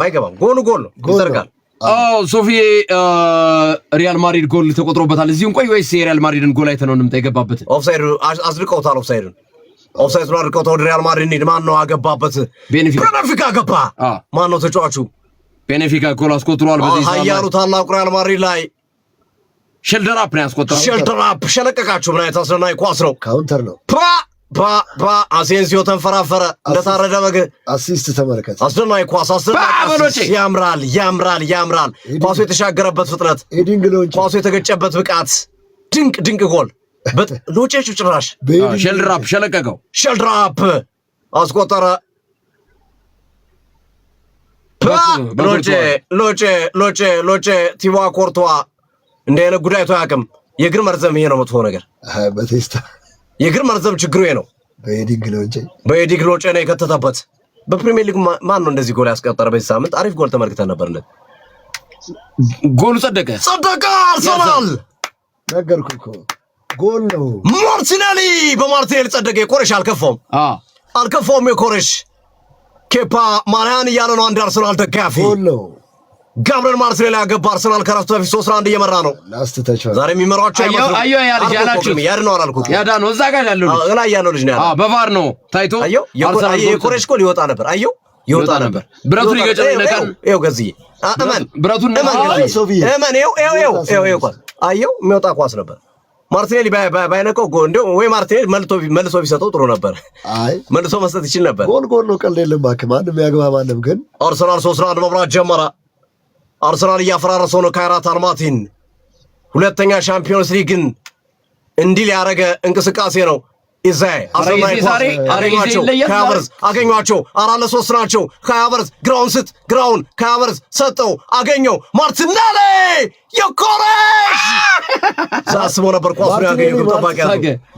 አይገባም። ጎል ነው ይዘርጋል። ሶፊ ሪያል ማድሪድ ጎል ተቆጥሮበታል። እዚሁም ቆይ ወይስ የሪያል ማድሪድን ጎል አይተነው እንምጣ? የገባበትን ኦፍሳይድ አጽድቀውታል። ኦፍሳይዱን አድርቀውታል። ወደ ሪያል ማድሪድ እንሂድ። ማን ነው አገባበት? ቤኔፊካ ገባ። ማን ነው ተጫዋቹ? ቤኔፊካ ጎል አስቆጥሯል። በዚህ ሰዓት ኃያሉ ታላቁ ሪያል ማድሪድ ላይ ሸልደራፕ ነው ያስቆጠረው። ሸልደራፕ ሸለቀቃችሁ። ምን አይነት አስደናቂ ኳስ ነው! ካውንተር ነው። አሴንሲዮ ተንፈራፈረ እንደታረደ በግ። አሲስት ተመልከት። አስደናቂ ኳስ፣ ያምራል። ኳሱ የተሻገረበት ፍጥነት፣ ኳሱ የተገጨበት ብቃት፣ ድንቅ ጎል። ሎጬቹ ጭራሽ ሸልደራፕ ሸለቀቀው። ሸልደራፕ አስቆጠረ። ሎጬ ቲዋ ኮርቷ እንዲህ አይነት ጉዳይቶ አያውቅም። የእግር መርዘም ይሄ ነው መጥፎ ነገር። በቴስታ የእግር መርዘም ችግሩ ይሄ ነው። በኤዲግ ሎጬ ነው የከተተበት። በፕሪሚየር ሊግ ማን ነው እንደዚህ ጎል ያስቆጠረ? በዚህ ሳምንት አሪፍ ጎል ተመልክተን ነበርነት። ጎሉ ጸደቀ። አርሰናል ነገርኩህ እኮ ጎል ነው። በማርቲኔሊ ጸደቀ። የኮሬሽ አልከፋውም። የኮሬሽ ኬፓ ማርያን እያለ ነው አንድ አርሰናል ደጋፊ። ጎል ነው። ጋብሪኤል ማርቲኔሊ ያገባ። አርሰናል ከረፍት በፊት 3-1 እየመራ ነው። ዛሬ የሚመራቸው ያድነዋል አልኩት። ያዳነው እዛ ጋር ያለው ልጅ ላይ ያለው ልጅ ነው ያለው። በቫር ነው ታይቶ። የኮሬሽ ጎል ይወጣ ነበር። ይወጣ ነበር። ብረቱን ይገጨው ይነካል። ይኸው ገዝዬ ብረቱን የሚወጣ ኳስ ነበር። ማርቲኔሊ ባይነቀው እንደው ወይ ማርቲኔሊ መልሶ ቢሰጠው ጥሩ ነበር። መልሶ መስጠት ይችል ነበር። ጎል ነው። ቀልድ የለም እባክህ። ማንም ያግባ ማንም። ግን አርሰናል 3-1 መምራት ጀመረ። አርሰናል እያፈራረሰው ነው። ካይራት አልማቲን ሁለተኛ ሻምፒዮንስ ሊግን እንዲል ያደረገ እንቅስቃሴ ነው። አገኟቸው 4-3 ናቸው። ካያቨርዝ ግራውን ካያቨርዝ ሰጠው፣ አገኘው። ማርቲኔሊ የኮሬሽ ሳስበው ነበር ኳሱን ያገኘው።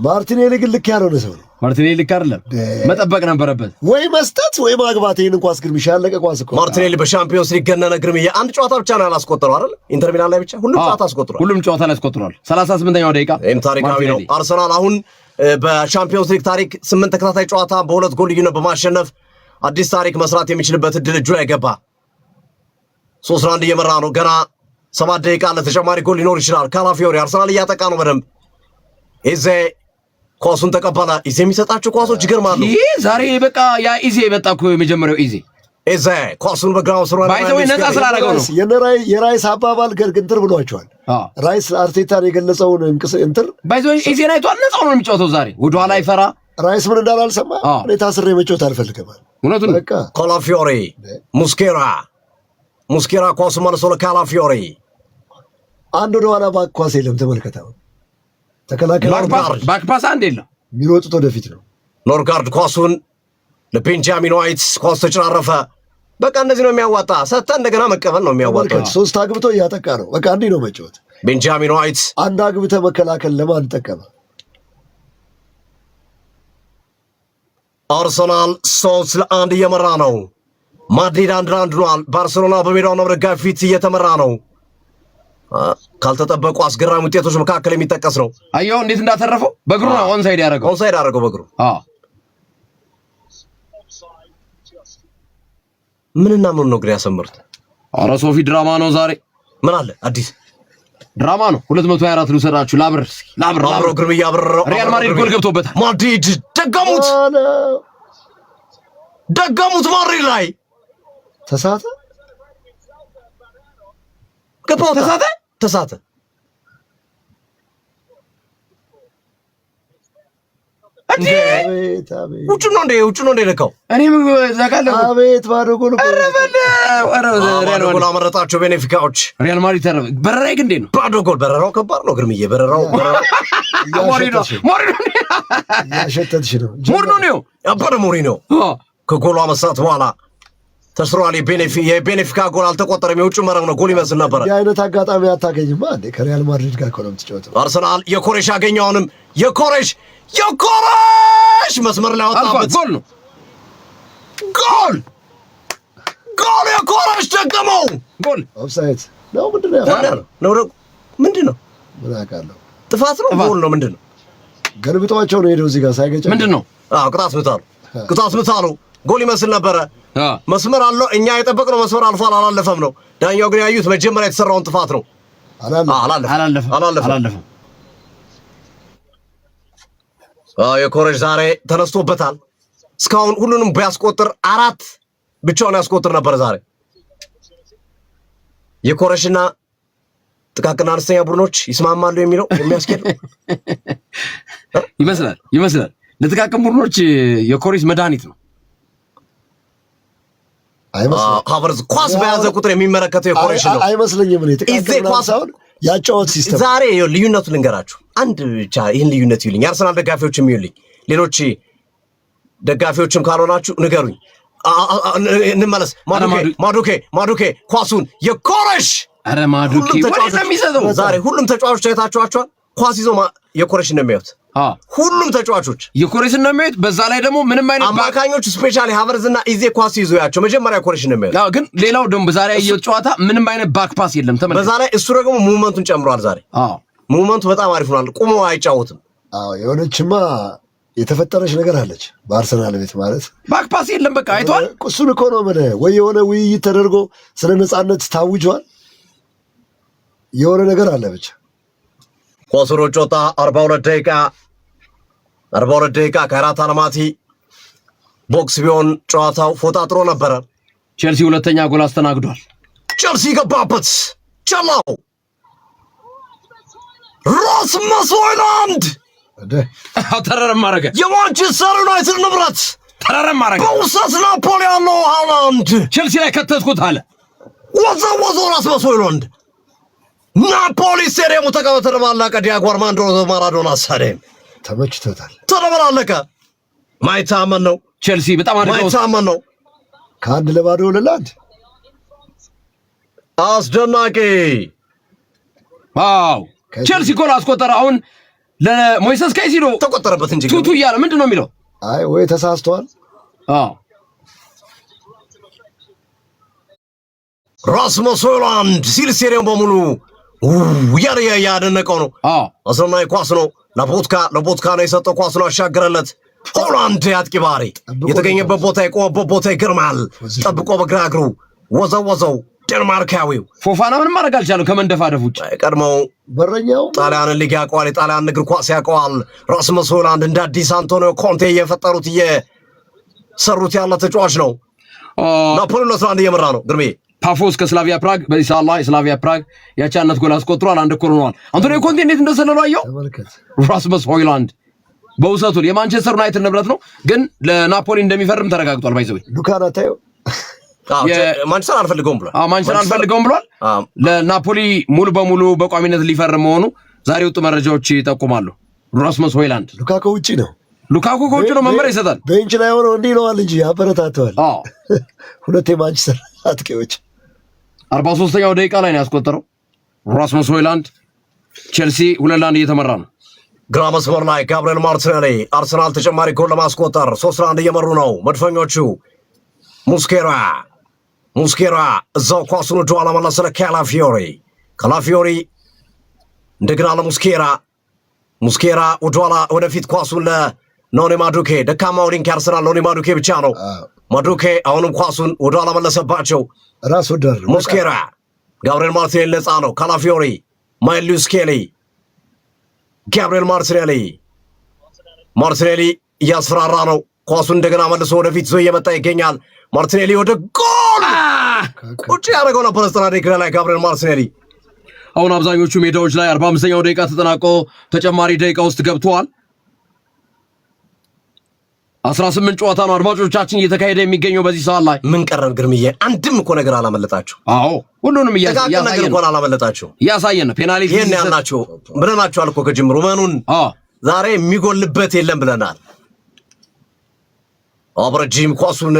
ማርቲኔሊ ግን ልክ ያልሆነ ሰው ነው። ማርቲኔሊ ልክ አይደለም። መጠበቅ ነበረበት ወይ መስጠት ወይ ማግባት። ይሄን ኳስ ግርምሽ ያለቀ ኳስ እኮ ማርቲኔሊ በሻምፒዮንስ ሊግ ገነነ። ግርምዬ አንድ ጨዋታ ብቻ ነው ያላስቆጠረው አይደል? ኢንተር ሚላን ላይ ብቻ ሁሉም ጨዋታ አስቆጥሯል። ሁሉም ጨዋታ ላይ አስቆጥሯል። 38ኛው ደቂቃ ታሪካዊ ነው። አርሰናል አሁን በሻምፒዮንስ ሊግ ታሪክ 8 ተከታታይ ጨዋታ በ2 ጎል ልዩነት በማሸነፍ አዲስ ታሪክ መስራት የሚችልበት እድል እጁ ላይ ገባ። 3-1 እየመራ ነው። ገና 7 ደቂቃ ለተጨማሪ ጎል ሊኖር ይችላል። ካላፊዮሪ አርሰናል እያጠቃ ነው በደንብ። ኢዜ ኳሱን ተቀበለ። ኢዜ የሚሰጣቸው ኳሶች ይገርማሉ። ይሄ ዛሬ በቃ ያ ኢዜ የመጣ እኮ የመጀመሪያው ኢዜ ኳሱን በግራው ስሩ ባይዘው ነፃ ስላደረገው ነው። የራይስ አባባል እንትን ብሏቸዋል። ራይስ አርቴታን የገለጸውን እንትን ባይዘው ኢዜን አይቷል። ነፃ ነው የሚጫወተው ዛሬ። ወደኋላ አይፈራ። ራይስ ምን እንዳላልሰማ እኔ ታስሬ መጫወት አልፈልግም። እውነቱን በቃ ካላፊዮሪ ሙስኬራ ኳሱ መልሶ ለካላፊዮሪ አንድ ወደኋላ ባክ ኳስ የለም። ተመልከተው። ተከላካይ ባክፓስ አንድ የለም። የሚሮጡት ወደፊት ነው። ኖርጋርድ ኳሱን ለቤንጃሚን ዋይት ኳስ ተጨራረፈ። በቃ እንደዚህ ነው የሚያዋጣ። ሰጥተ እንደገና መቀበል ነው የሚያዋጣው። 3 አግብቶ እያጠቃ ነው። በቃ እንዲህ ነው መጫወት። ቤንጃሚን ዋይት አንድ አግብተ መከላከል ለማን ጠቀመ? አርሰናል 3-1 እየመራ ነው። ማድሪድ 1-1 ሆኗል። ባርሴሎና በሜዳው ነው ደጋፊ ፊት እየተመራ ነው። ካልተጠበቁ አስገራሚ ውጤቶች መካከል የሚጠቀስ ነው። አየው እንዴት እንዳተረፈው በእግሩ ነው ኦንሳይድ ያደረገው በእግሩ። ምንና ምን ነው ግን ያሰምሩት? ኧረ ሶፊ ድራማ ነው ዛሬ። ምን አለ አዲስ ድራማ ነው። 224 ልውሰዳችሁ። ላብር ግርም እያበረረው ሪያል ማድሪድ ጎል ገብቶበታል። ማድሪድ ደገሙት ማድሪድ ላይ ተሳተ ውጭ ነው እንደ ለካው እኔም ዘጋለሁ። አቤት ባዶ ጎል አመረጣቸው ቤኔፊካዎች። ሪያል ማድሪድ ተረፈ። በረራይ ግን እንዴት ነው? ባዶ ጎል። በረራው ከባድ ነው ግርምዬ። በረራው ያሸተትሽ ነው። ሞሪኖ ያበደ ሞሪኖ ከጎሉ አመሳት በኋላ ተስሯል። የቤኔፊካ ጎል አልተቆጠረም። የውጭ መረብ ነው። ጎል ይመስል ነበር። የአይነት አጋጣሚ አታገኝማ እንዴ? ከሪያል ማድሪድ ጋር ነው የምትጫወተው። አርሰናል የኮሬሽ ያገኘውንም የኮሬሽ መስመር ላይ ወጣበት። ጎል ነው። ጎል የኮሬሽ ደገመው። ጎል ኦፍሳይድ ነው። ምንድን ነው? ምን አውቃለሁ። ጥፋት ነው። ጎል ነው። ምንድን ነው? ገልብጧቸው ነው ሄደው እዚህ ጋር ሳይገጭ ምንድን ነው? ቅጣት ምታሉ። ጎል ይመስል ነበረ። መስመር አለው። እኛ የጠበቅነው መስመር አልፏል፣ አላለፈም ነው። ዳኛው ግን ያዩት መጀመሪያ የተሰራውን ጥፋት ነው። አላለፈም። የኮሬሽ ዛሬ ተነስቶበታል። እስካሁን ሁሉንም ቢያስቆጥር 4 ብቻውን ያስቆጥር ነበር። ዛሬ የኮሬሽና ጥቃቅና አነስተኛ ቡድኖች ይስማማሉ የሚለው የሚያስኬድ ይመስላል። ለጥቃቅን ቡድኖች የኮሬሽ መድኃኒት ነው። ሀቨርዝ ኳስ በያዘ ቁጥር የሚመለከተው የኮሬሽ ነው አይመስለኝም። ያጫወት ሲስተም ዛሬ ልዩነቱ ልንገራችሁ። አንድ ብቻ ይህን ልዩነት ይሉኝ የአርሰናል ደጋፊዎችም ይሉኝ፣ ሌሎች ደጋፊዎችም ካልሆናችሁ ንገሩኝ። እንመለስ። ማዱኬ ኳሱን የኮሬሽ ዛሬ ሁሉም ተጫዋቾች አይታችኋቸዋል። ኳስ ይዞ የኮሬሽ ነው የሚያዩት። ሁሉም ተጫዋቾች የኮሬሽ ነው የሚያዩት። በዛ ላይ ደግሞ ምንም አይነት አማካኞች ስፔሻሊ ሀቨርዝ እና ኢዜ ኳስ ይዞ ያቸው መጀመሪያ ኮሬሽ ነው የሚያዩት። ግን ሌላው ደግሞ በዛሬ ያየው ጨዋታ ምንም አይነት ባክ ፓስ የለም። በዛ ላይ እሱ ደግሞ ሙቭመንቱን ጨምሯል። ዛሬ ሙቭመንቱ በጣም አሪፍ ሆኗል። ቁሞ አይጫወትም። የሆነችማ የተፈጠረች ነገር አለች በአርሰናል ቤት ማለት ባክ ፓስ የለም። በቃ አይቷል። እሱን እኮ ነው ወይ የሆነ ውይይት ተደርጎ ስለ ነፃነት ታውጇል። የሆነ ነገር አለ ብቻ ኳሱሮች ወጣ። 42 ደቂቃ ከአራት አለማቲ ቦክስ ቢሆን ጨዋታው ፎጣጥሮ ነበረ። ቼልሲ ሁለተኛ ጎል አስተናግዷል። ቼልሲ ገባበት። ቸላው ራስመስ ሆይሉንድ ተረረም አረገ። የማንቸስተር ዩናይትድ ንብረት ተረረም አረገ። በውሰት ናፖሊ ያለው ሃላንድ ቼልሲ ላይ ከተትኩት አለ። ወዘ ራስመስ ሆይሉንድ ናፖሊ ስቴዲየሙ ተደባለቀ። ዲያጎ አርማንዶ ማራዶና ስታዲየም ተመችቶታል። ተደባለቀ። ማይታመን ነው። ቼልሲ በጣም ማይታመን ነው። 1-0 ለላንድ አስደናቂ። ዋው! ቼልሲ ጎል አስቆጠረ። አሁን ለሞይሰስ ካይሲዶ ተቆጠረበት እንጂ ቱቱ እያለ ምንድን ነው የሚለው? ወይ ተሳስተዋል። ራስመስ ሆይሉንድ ሲል ስቴዲየም በሙሉ ያደነቀው ነው። አስደናቂ ኳስ ነው። ለቦትካ ነው የሰጠው። ኳስ ነው አሻገረለት። ሆይሉንድ አጥቂ ባህሪ የተገኘበት ቦታ የቆመበት ቦታ ይገርማል። ጠብቆ በግራ እግሩ ወዘወዘው። ዴንማርካዊው ፎፋና ምንም ማድረግ አልቻለም ከመንደፋደፍ ውጭ። ቀድሞው በረኛው ጣሊያንን ሊግ ያውቀዋል። የጣሊያን እግር ኳስ ያውቀዋል። ራስመስ ሆይሉንድ እንደ አዲስ አንቶኒዮ ኮንቴ እየፈጠሩት እየሰሩት ያለ ተጫዋች ነው። ናፖሊ 2-1 እየመራ ነው። ግርሜ ፓፎስ ከስላቪያ ፕራግ በዚህ ሰዓት ላይ ስላቪያ ፕራግ ያቻነት ጎል አስቆጥሯል። 1-1 ሆኗል። አንቶኒዮ ኮንቴ እንዴት እንደሰለሉ አየው። ራስመስ ሆይሉንድ በውሰቱ የማንቸስተር ዩናይትድ ንብረት ነው፣ ግን ለናፖሊ እንደሚፈርም ተረጋግጧል። ባይዘው ሉካና ታዩ ማንቸስተር አልፈልገውም ብሏል። ለናፖሊ ሙሉ በሙሉ በቋሚነት ሊፈርም መሆኑ ዛሬ ወጡ መረጃዎች ይጠቁማሉ። ራስመስ ሆይሉንድ ሉካኮ ውጪ ነው። ሉካኩ ከውጭ ነው መመሪያ ይሰጣል። ቤንች ላይ ሆኖ እንዲህ ይለዋል እንጂ አበረታተዋል። ሁለት የማንቸስተር አጥቂዎች 43ኛው ደቂቃ ላይ ነው ያስቆጠረው ራስመስ ሆይሉንድ። ቼልሲ 2-1 እየተመራ ነው። ግራ መስመር ላይ ጋብሪኤል ማርቲኔሊ አርሰናል ተጨማሪ ጎል ለማስቆጠር 3-1 እየመሩ ነው መድፈኞቹ። ሙስኬራ እዛው ኳሱን ወደ ኋላ መለሰ ለካላፊዮሪ እንደገና ሙስኬራ ወደ ኋላ ወደፊት ኳሱን ለኖኒ ማዱኬ። ደካማው ሊንክ ያርሰናል ኖኒ ማዱኬ ብቻ ነው። ማዱኬ አሁንም ኳሱን ወደ ኋላ መለሰባቸው። ራስ ወደር ሙስኬራ ጋብሪኤል ማርቲኔሊ ነፃ ነው። ካላፊዮሪ ማይሉስ ኬሊ ጋብሪኤል ማርቲኔሊ እያስፈራራ ነው። ኳሱን እንደገና መልሶ ወደፊት ዞ እየመጣ ይገኛል። ማርቲኔሊ ወደ ጎል ቁጭ ያደረገው ነበር 90 ደቂቃ ላይ ጋብሪኤል ማርቲኔሊ። አሁን አብዛኞቹ ሜዳዎች ላይ 45ኛው ደቂቃ ተጠናቆ ተጨማሪ ደቂቃ ውስጥ ገብተዋል። 18 ጨዋታ ነው አድማጮቻችን እየተካሄደ የሚገኘው በዚህ ሰዓት ላይ። ምን ቀረን ግርምዬ? አንድም እኮ ነገር አላመለጣችሁ። ሁሉንም እያሳየን ነው። ፔናልቲ ይሄን ያልናችሁ ብለናችኋል እኮ ከጅምሩ መኑን ዛሬ የሚጎልበት የለም ብለናል። አብረጂም ኳሱን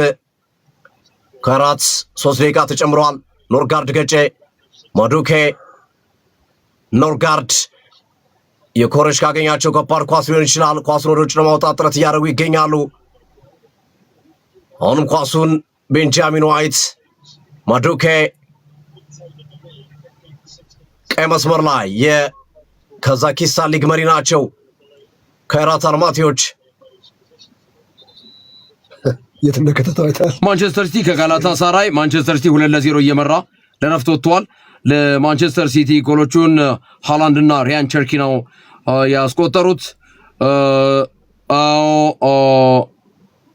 ከአራት 3 ደቂቃ ተጨምሯል። ኖርጋርድ ገጨ ማዱኬ ኖርጋርድ የኮረሽ ካገኛቸው ከባድ ኳስ ሊሆን ይችላል። ኳሱን ወደ ውጭ ለማውጣት ጥረት እያደረጉ ይገኛሉ። አሁንም ኳሱን ቤንጃሚን ዋይት ማዱኬ ቀይ መስመር ላይ የካዛኪስታን ሊግ መሪ ናቸው ካይራት አልማቲዎች። ማንቸስተር ሲቲ ከጋላታ ሳራይ ማንቸስተር ሲቲ 2-0 እየመራ ለረፍት ወጥቷል። ለማንቸስተር ሲቲ ጎሎቹን ሃላንድ እና ሪያን ቸርኪ ነው ያስቆጠሩት።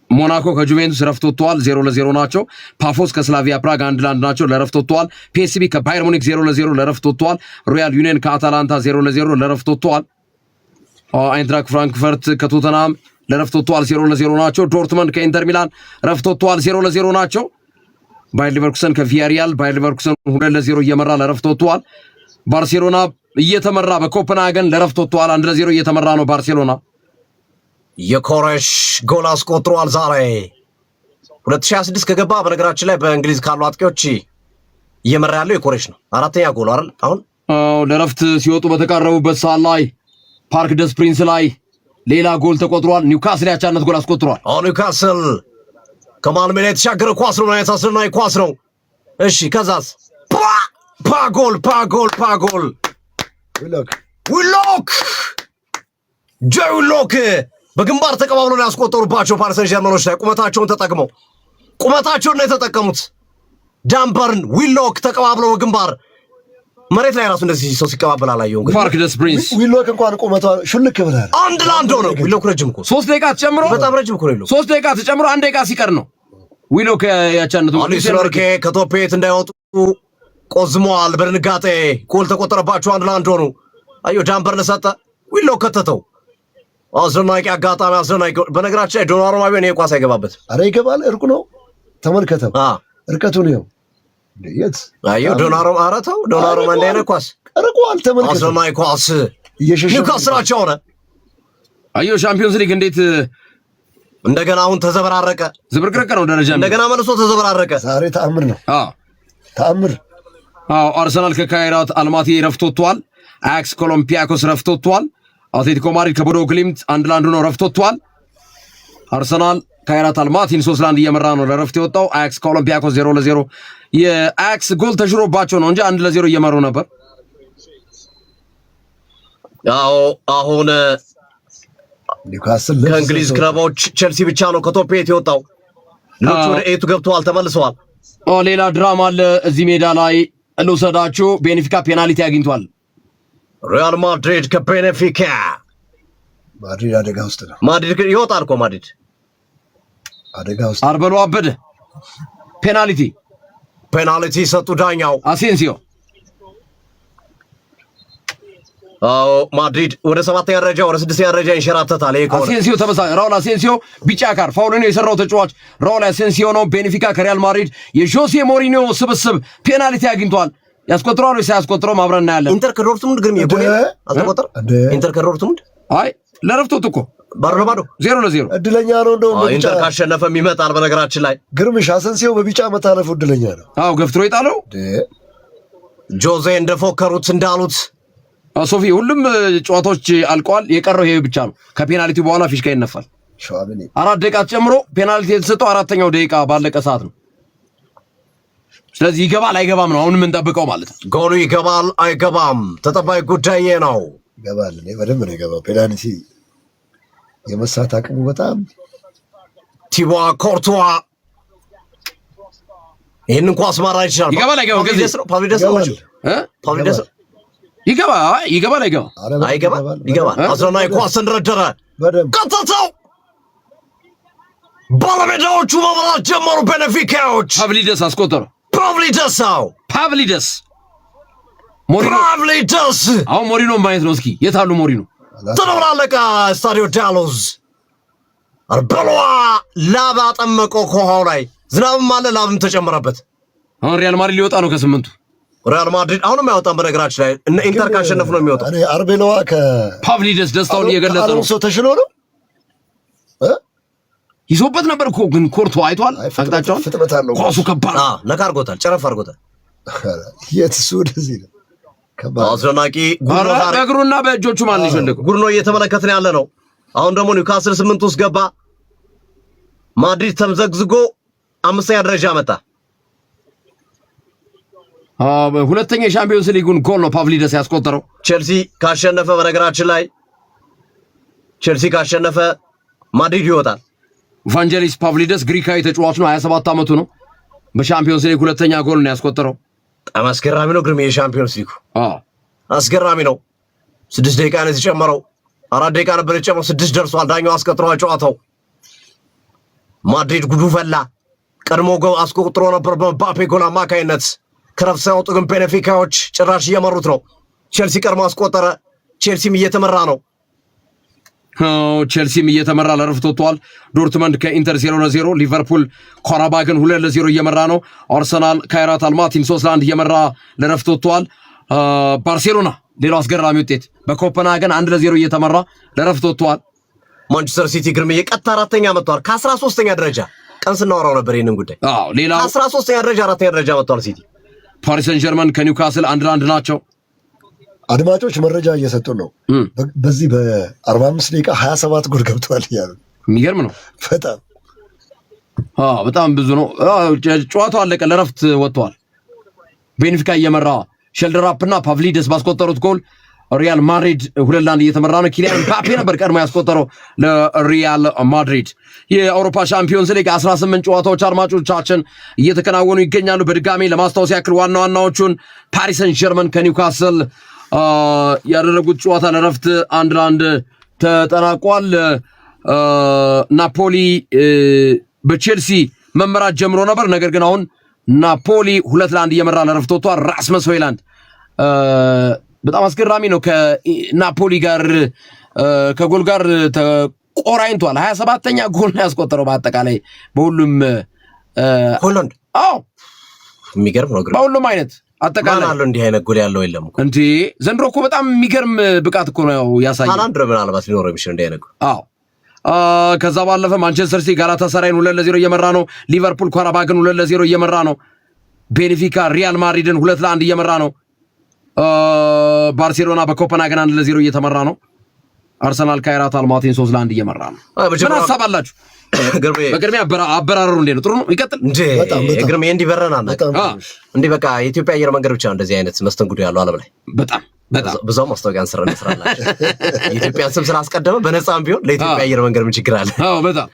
ሞናኮ ከጁቬንቱስ ረፍት ወጥቷል፣ 0-0 ናቸው። ፓፎስ ከስላቪያ ፕራግ 1-1 ናቸው፣ ለረፍት ወጥቷል። ፒኤስቪ ከባየር ሙኒክ 0-0 ለረፍት ወጥቷል። ሮያል ዩኒየን ከአታላንታ 0-0 ለረፍት ወጥቷል። አይንትራክ ፍራንክፈርት ከቶተናም ለረፍት ወጥቷል፣ 0-0 ናቸው። ዶርትመንድ ከኢንተር ሚላን ረፍት ወጥቷል፣ 0-0 ናቸው። ባየር ሊቨርኩሰን ከቪያሪያል ባየር ሊቨርኩሰን 2-0 እየመራ ለረፍት ወጥቷል። ባርሴሎና እየተመራ በኮፐንሃገን ለረፍት ወጥቷል፣ 1-0 እየተመራ ነው ባርሴሎና። የኮረሽ ጎል አስቆጥሯል ዛሬ 2026 ከገባ በነገራችን ላይ በእንግሊዝ ካሉ አጥቂዎች እየመራ ያለው የኮረሽ ነው። 4ኛ ጎል አይደል? አሁን ለረፍት ሲወጡ በተቃረቡበት ሰዓት ላይ ፓርክ ደስ ፕሪንስ ላይ ሌላ ጎል ተቆጥሯል። ኒውካስል ያቻነት ጎል አስቆጥሯል። ኒውካስል ከመሃል ሜዳ የተሻገረ ኳስ ነው። አስደናቂ ኳስ ነው። እሺ ከዛስ ፓጎል ዊሎክ ጆይ ዊሎክ በግንባር ተቀባብሎ ነው ያስቆጠሩባቸው ፓሪስ ሰን ዠርመኖች ላይ ቁመታቸውን ተጠቅመው ነው የተጠቀሙት። ዳምበርን ዊሎክ ተቀባብለው በግንባር መሬት ላይ ራሱ እንደዚህ ሰው ሲቀባበል አላየው። እንግዲህ ፓርክ ደስ ፕሪንስ ዊሎክ እንኳን ቁመቷ ሹልክ ብለህ 1-1 ነው። ዊሎክ ረጅም እኮ 3 ደቂቃ ተጨምሮ በጣም ረጅም እኮ ነው። 3 ደቂቃ ተጨምሮ 1 ደቂቃ ሲቀር ነው ዊሎክ ያቻነቱ። ሉሲኖርኬ ከቶፔት እንዳይወጡ ቆዝመዋል በድንጋጤ ጎል ተቆጠረባቸው። 1-1 ሆኑ። አዮ ዳምበርን ሰጠ፣ ዊሎክ ከተተው። አስደናቂ አጋጣሚ፣ አስደናቂ። በነገራችን ላይ ዶናሩማ ቢሆን ይሄ ኳስ አይገባበት። አረ ይገባል። እርቁ ነው። ተመልከተው እርቀቱን ነው። የት አየው ዶናሩማ። ኧረ ተው ዶናሩማ እንደ አይነት ኳስ እርቋል። ተመልከተው አስደናቂ ኳስ ኒውካስላቸው ሆነ። አየው ሻምፒዮንስ ሊግ እንዴት እንደገና አሁን ተዘበራረቀ። ዝብርቅርቅ ነው ደረጃ እንደገና መልሶ ተዘበራረቀ። ዛሬ ተአምር ነው። ተአምር። አርሰናል ከካይራት አልማቲ ረፍት ወጥቷል። አያክስ ኮሎምፒያኮስ ረፍት ወጥቷል። አትሌቲኮ ማድሪድ ከቦዶ ግሊምት 1-1 ነው ረፍት ወጥቷል። አርሰናል ካይራት አልማቲን 3-1 እየመራ ነው ለረፍት የወጣው። አያክስ ከኦሎምፒያኮስ 0-0 የአያክስ ጎል ተሽሮባቸው ነው እንጂ 1-0 እየመሩ ነበር። ያው አሁን ኒውካስል ከእንግሊዝ ክለቦች ቼልሲ ብቻ ነው ከቶፕ 8 የወጣው። ሌሎቹ ወደ 8 ገብተዋል፣ ተመልሰዋል። ሌላ ድራማ አለ እዚህ ሜዳ ላይ ልውሰዳችሁ። ቤኔፊካ ፔናልቲ አግኝቷል። ሪያል ማድሪድ ከቤኔፊካ ማድሪድ አደጋ ውስጥ ነው። ማድሪድ ይወጣል እኮ ማድሪድ አደጋ ውስጥ። አርበሎ አበደ ፔናልቲ ሰጡ ዳኛው። አሴንሲዮ ማድሪድ ወደ 7ኛ ደረጃ ወደ 6ኛ ደረጃ ይንሸራተታል። አሴንሲዮ ራውል አሴንሲዮ ቢጫ ካርድ ፋውልን የሰራው ተጫዋች ራውል አሴንሲዮ ነው። ቤኔፊካ ከሪያል ማድሪድ የጆሴ ሞሪኒዮ ስብስብ ፔናልቲ አግኝቷል። ያስቆጥረዋል ወይስ አያስቆጥረውም? አብረን እናያለን። ኢንተር ከዶርትሙንድ ግን የጎል አልተቆጠረ። ኢንተር ከዶርትሙንድ ለረፍት ወጡ እኮ ባዶ 0-0 እድለኛ ነው። እንደውም ኢንተር ካሸነፈም ይመጣል። በነገራችን ላይ ግርምሽ አሰንሲዮ በቢጫ መታለፉ እድለኛ ነው። ገፍትሮ ይጣለው። ጆዜ እንደፎከሩት እንዳሉት ሶፊ ሁሉም ጨዋታዎች አልቀዋል። የቀረው ይሄ ብቻ ነው። ከፔናልቲ በኋላ ፊሽካ ይነፋል። 4 ደቂቃ ተጨምሮ ፔናልቲ የተሰጠው 4ኛው ደቂቃ ባለቀ ሰዓት ነው። ስለዚህ ይገባል አይገባም ነው አሁን የምንጠብቀው ማለት ነው። ጎሉ ይገባል አይገባም ተጠባይ ጉዳይ ነው። ይገባል። በደንብ ነው ይገባል። ፔናልቲ የመሳት አቅሙ በጣም ቲቦ ኮርቱዋ ይሄንን ኳስ ማራ ይችላል። ይገባል አይገባም? ፓቪደስ ይገባል ይገባል። አስደናቂ ኳስ እንደረደረ ቀጥታው ባለሜዳዎቹ መብራት ጀመሩ። ቤኔፊካዎች ፓቭሊደስ አስቆጠሩ። ፓቭሊደስ አሁን ሞሪኖ ማየት ነው። እስኪ የት አሉ ሞሪኖ? ተደብላለቀ ስታዲዮ ዳሎዝ አርበሏ ላብ አጠመቀው። ከውሃው ላይ ዝናብም አለ ላብም ተጨመረበት። አሁን ሪያል ማድሪድ ሊወጣ ነው ከ8ቱ። ሪያል ማድሪድ አሁንም አይወጣም። በነገራችን ላይ እነ ኢንተር ካሸነፉ ነው የሚወጣው። አርቤሎዋ ከፓቭሊደስ ደስታውን እየገለጸ ነው። ሰው ተሽሎ ነው ይዞበት ነበር እኮ ግን ኮርቶ አይቷል። አቅጣጫውን ፍጥነት አለው ኳሱ ከባድ ነካ አድርጎታል፣ ጨረፍ አድርጎታል። የትሱ ወደዚህ ነው ከባድ አስደናቂ በእግሩና በእጆቹ ማን ይፈልገው ጉድ ነው እየተመለከትን ያለ ነው። አሁን ደግሞ ኒውካስል 8 ውስጥ ገባ። ማድሪድ ተምዘግዝጎ 5ኛ ደረጃ መጣ። ሁለተኛ የሻምፒዮንስ ሊጉን ጎል ነው ፓቭሊደስ ያስቆጠረው። ቼልሲ ካሸነፈ በነገራችን ላይ ቼልሲ ካሸነፈ ማድሪድ ይወጣል። ቫንጀሊስ ፓቭሊደስ ግሪካዊ ተጫዋች ነው፣ 27 ዓመቱ ነው። በሻምፒዮንስ ሊግ ሁለተኛ ጎል ነው ያስቆጠረው። በጣም አስገራሚ ነው ግርሜ፣ የሻምፒዮንስ ሊጉ አስገራሚ ነው። 6 ደቂቃ ነው የተጨመረው፣ 4 ደቂቃ ነበር የተጨመረው፣ 6 ደርሷል። ዳኛው አስቆጥሯል ጨዋታው። ማድሪድ ጉዱ ፈላ። ቀድሞ ጎል አስቆጥሮ ነበር በምባፔ ጎል አማካይነት። ክረፍት ሳይወጡ ግን ቤኔፊካዎች ጭራሽ እየመሩት ነው። ቼልሲ ቀድሞ አስቆጠረ። ቼልሲም እየተመራ ነው። ቼልሲም እየተመራ ለረፍት ወጥቷል። ዶርትመንድ ከኢንተር 0-0፣ ሊቨርፑል ኮራባግን 2-0 እየመራ ነው። አርሰናል ካይራት አልማቲን 3-1 እየመራ ለረፍት ወጥቷል። ባርሴሎና ሌላው አስገራሚ ውጤት በኮፐንሃገን 1-0 እየተመራ ለረፍት ወጥቷል። ማንቸስተር ሲቲ ግርሜ የቀጥታ 4ኛ መጥቷል። ከ13ኛ ደረጃ ቀን ስናወራው ነበር ይህንን ጉዳይ። ሌላ 13ኛ ደረጃ 4ኛ ደረጃ መጥቷል ሲቲ። ፓሪስ ሰን ጀርመን ከኒውካስል 1-1 ናቸው። አድማጮች መረጃ እየሰጡን ነው። በዚህ በ45 ደቂቃ 27 ጎል ገብቷል እያሉ የሚገርም ነው። በጣም ብዙ ነው። ጨዋታው አለቀ፣ ለረፍት ወጥተዋል። ቤንፊካ እየመራ ሼልደራፕ እና ፓቭሊደስ ባስቆጠሩት ጎል ሪያል ማድሪድ 2-1 እየተመራ ነው። ኪሊያን ምባፔ ነበር ቀድሞ ያስቆጠረው ለሪያል ማድሪድ። የአውሮፓ ሻምፒዮንስ ሊግ 18 ጨዋታዎች አድማጮቻችን እየተከናወኑ ይገኛሉ። በድጋሚ ለማስታወስ ያክል ዋና ዋናዎቹን ፓሪስ ሰን ጀርመን ከኒውካስል ያደረጉት ጨዋታ ለረፍት 1-1 ተጠናቋል። ናፖሊ በቼልሲ መመራት ጀምሮ ነበር። ነገር ግን አሁን ናፖሊ 2-1 እየመራ ለረፍት ወጥቷል። ራስመስ ሆይላንድ በጣም አስገራሚ ነው። ከናፖሊ ጋር ከጎል ጋር ተቆራኝቷል። 27ኛ ጎል ነው ያስቆጠረው በአጠቃላይ በሁሉም ሆላንድ። የሚገርም ነው። በሁሉም አይነት አጠቃላይ አለው እንዲህ አይነት ጎል ያለው የለም እኮ እንዴ! ዘንድሮ እኮ በጣም የሚገርም ብቃት እኮ ነው ያሳየው። ሃላንድ ምናልባት ሊኖረው የሚችል እንዲህ አይነት ጎል። ከዛ ባለፈ ማንቸስተር ሲቲ ጋላታሳራይን 2-0 እየመራ ነው። ሊቨርፑል ኮራባግን 2-0 እየመራ ነው። ቤኔፊካ ሪያል ማድሪድን 2-1 እየመራ ነው። ባርሴሎና በኮፐንሃገን 1-0 እየተመራ ነው። አርሰናል ካይራት አልማቲን 3-1 እየመራ ነው። ምን ሀሳብ አላችሁ? በቅድሚያ አበራረሩ እንዴት ነው? ጥሩ ነው? ይቀጥል እንዴ? ግርሜ እንዲበረና እንዴ በቃ የኢትዮጵያ አየር መንገድ ብቻ እንደዚህ አይነት መስተንግዶ ያለው ዓለም ላይ በጣም ብዙ ማስታወቂያ እንስራላችሁ። የኢትዮጵያን ስም ስላስቀደመ በነፃም ቢሆን ለኢትዮጵያ አየር መንገድ ምን ችግር አለ? በጣም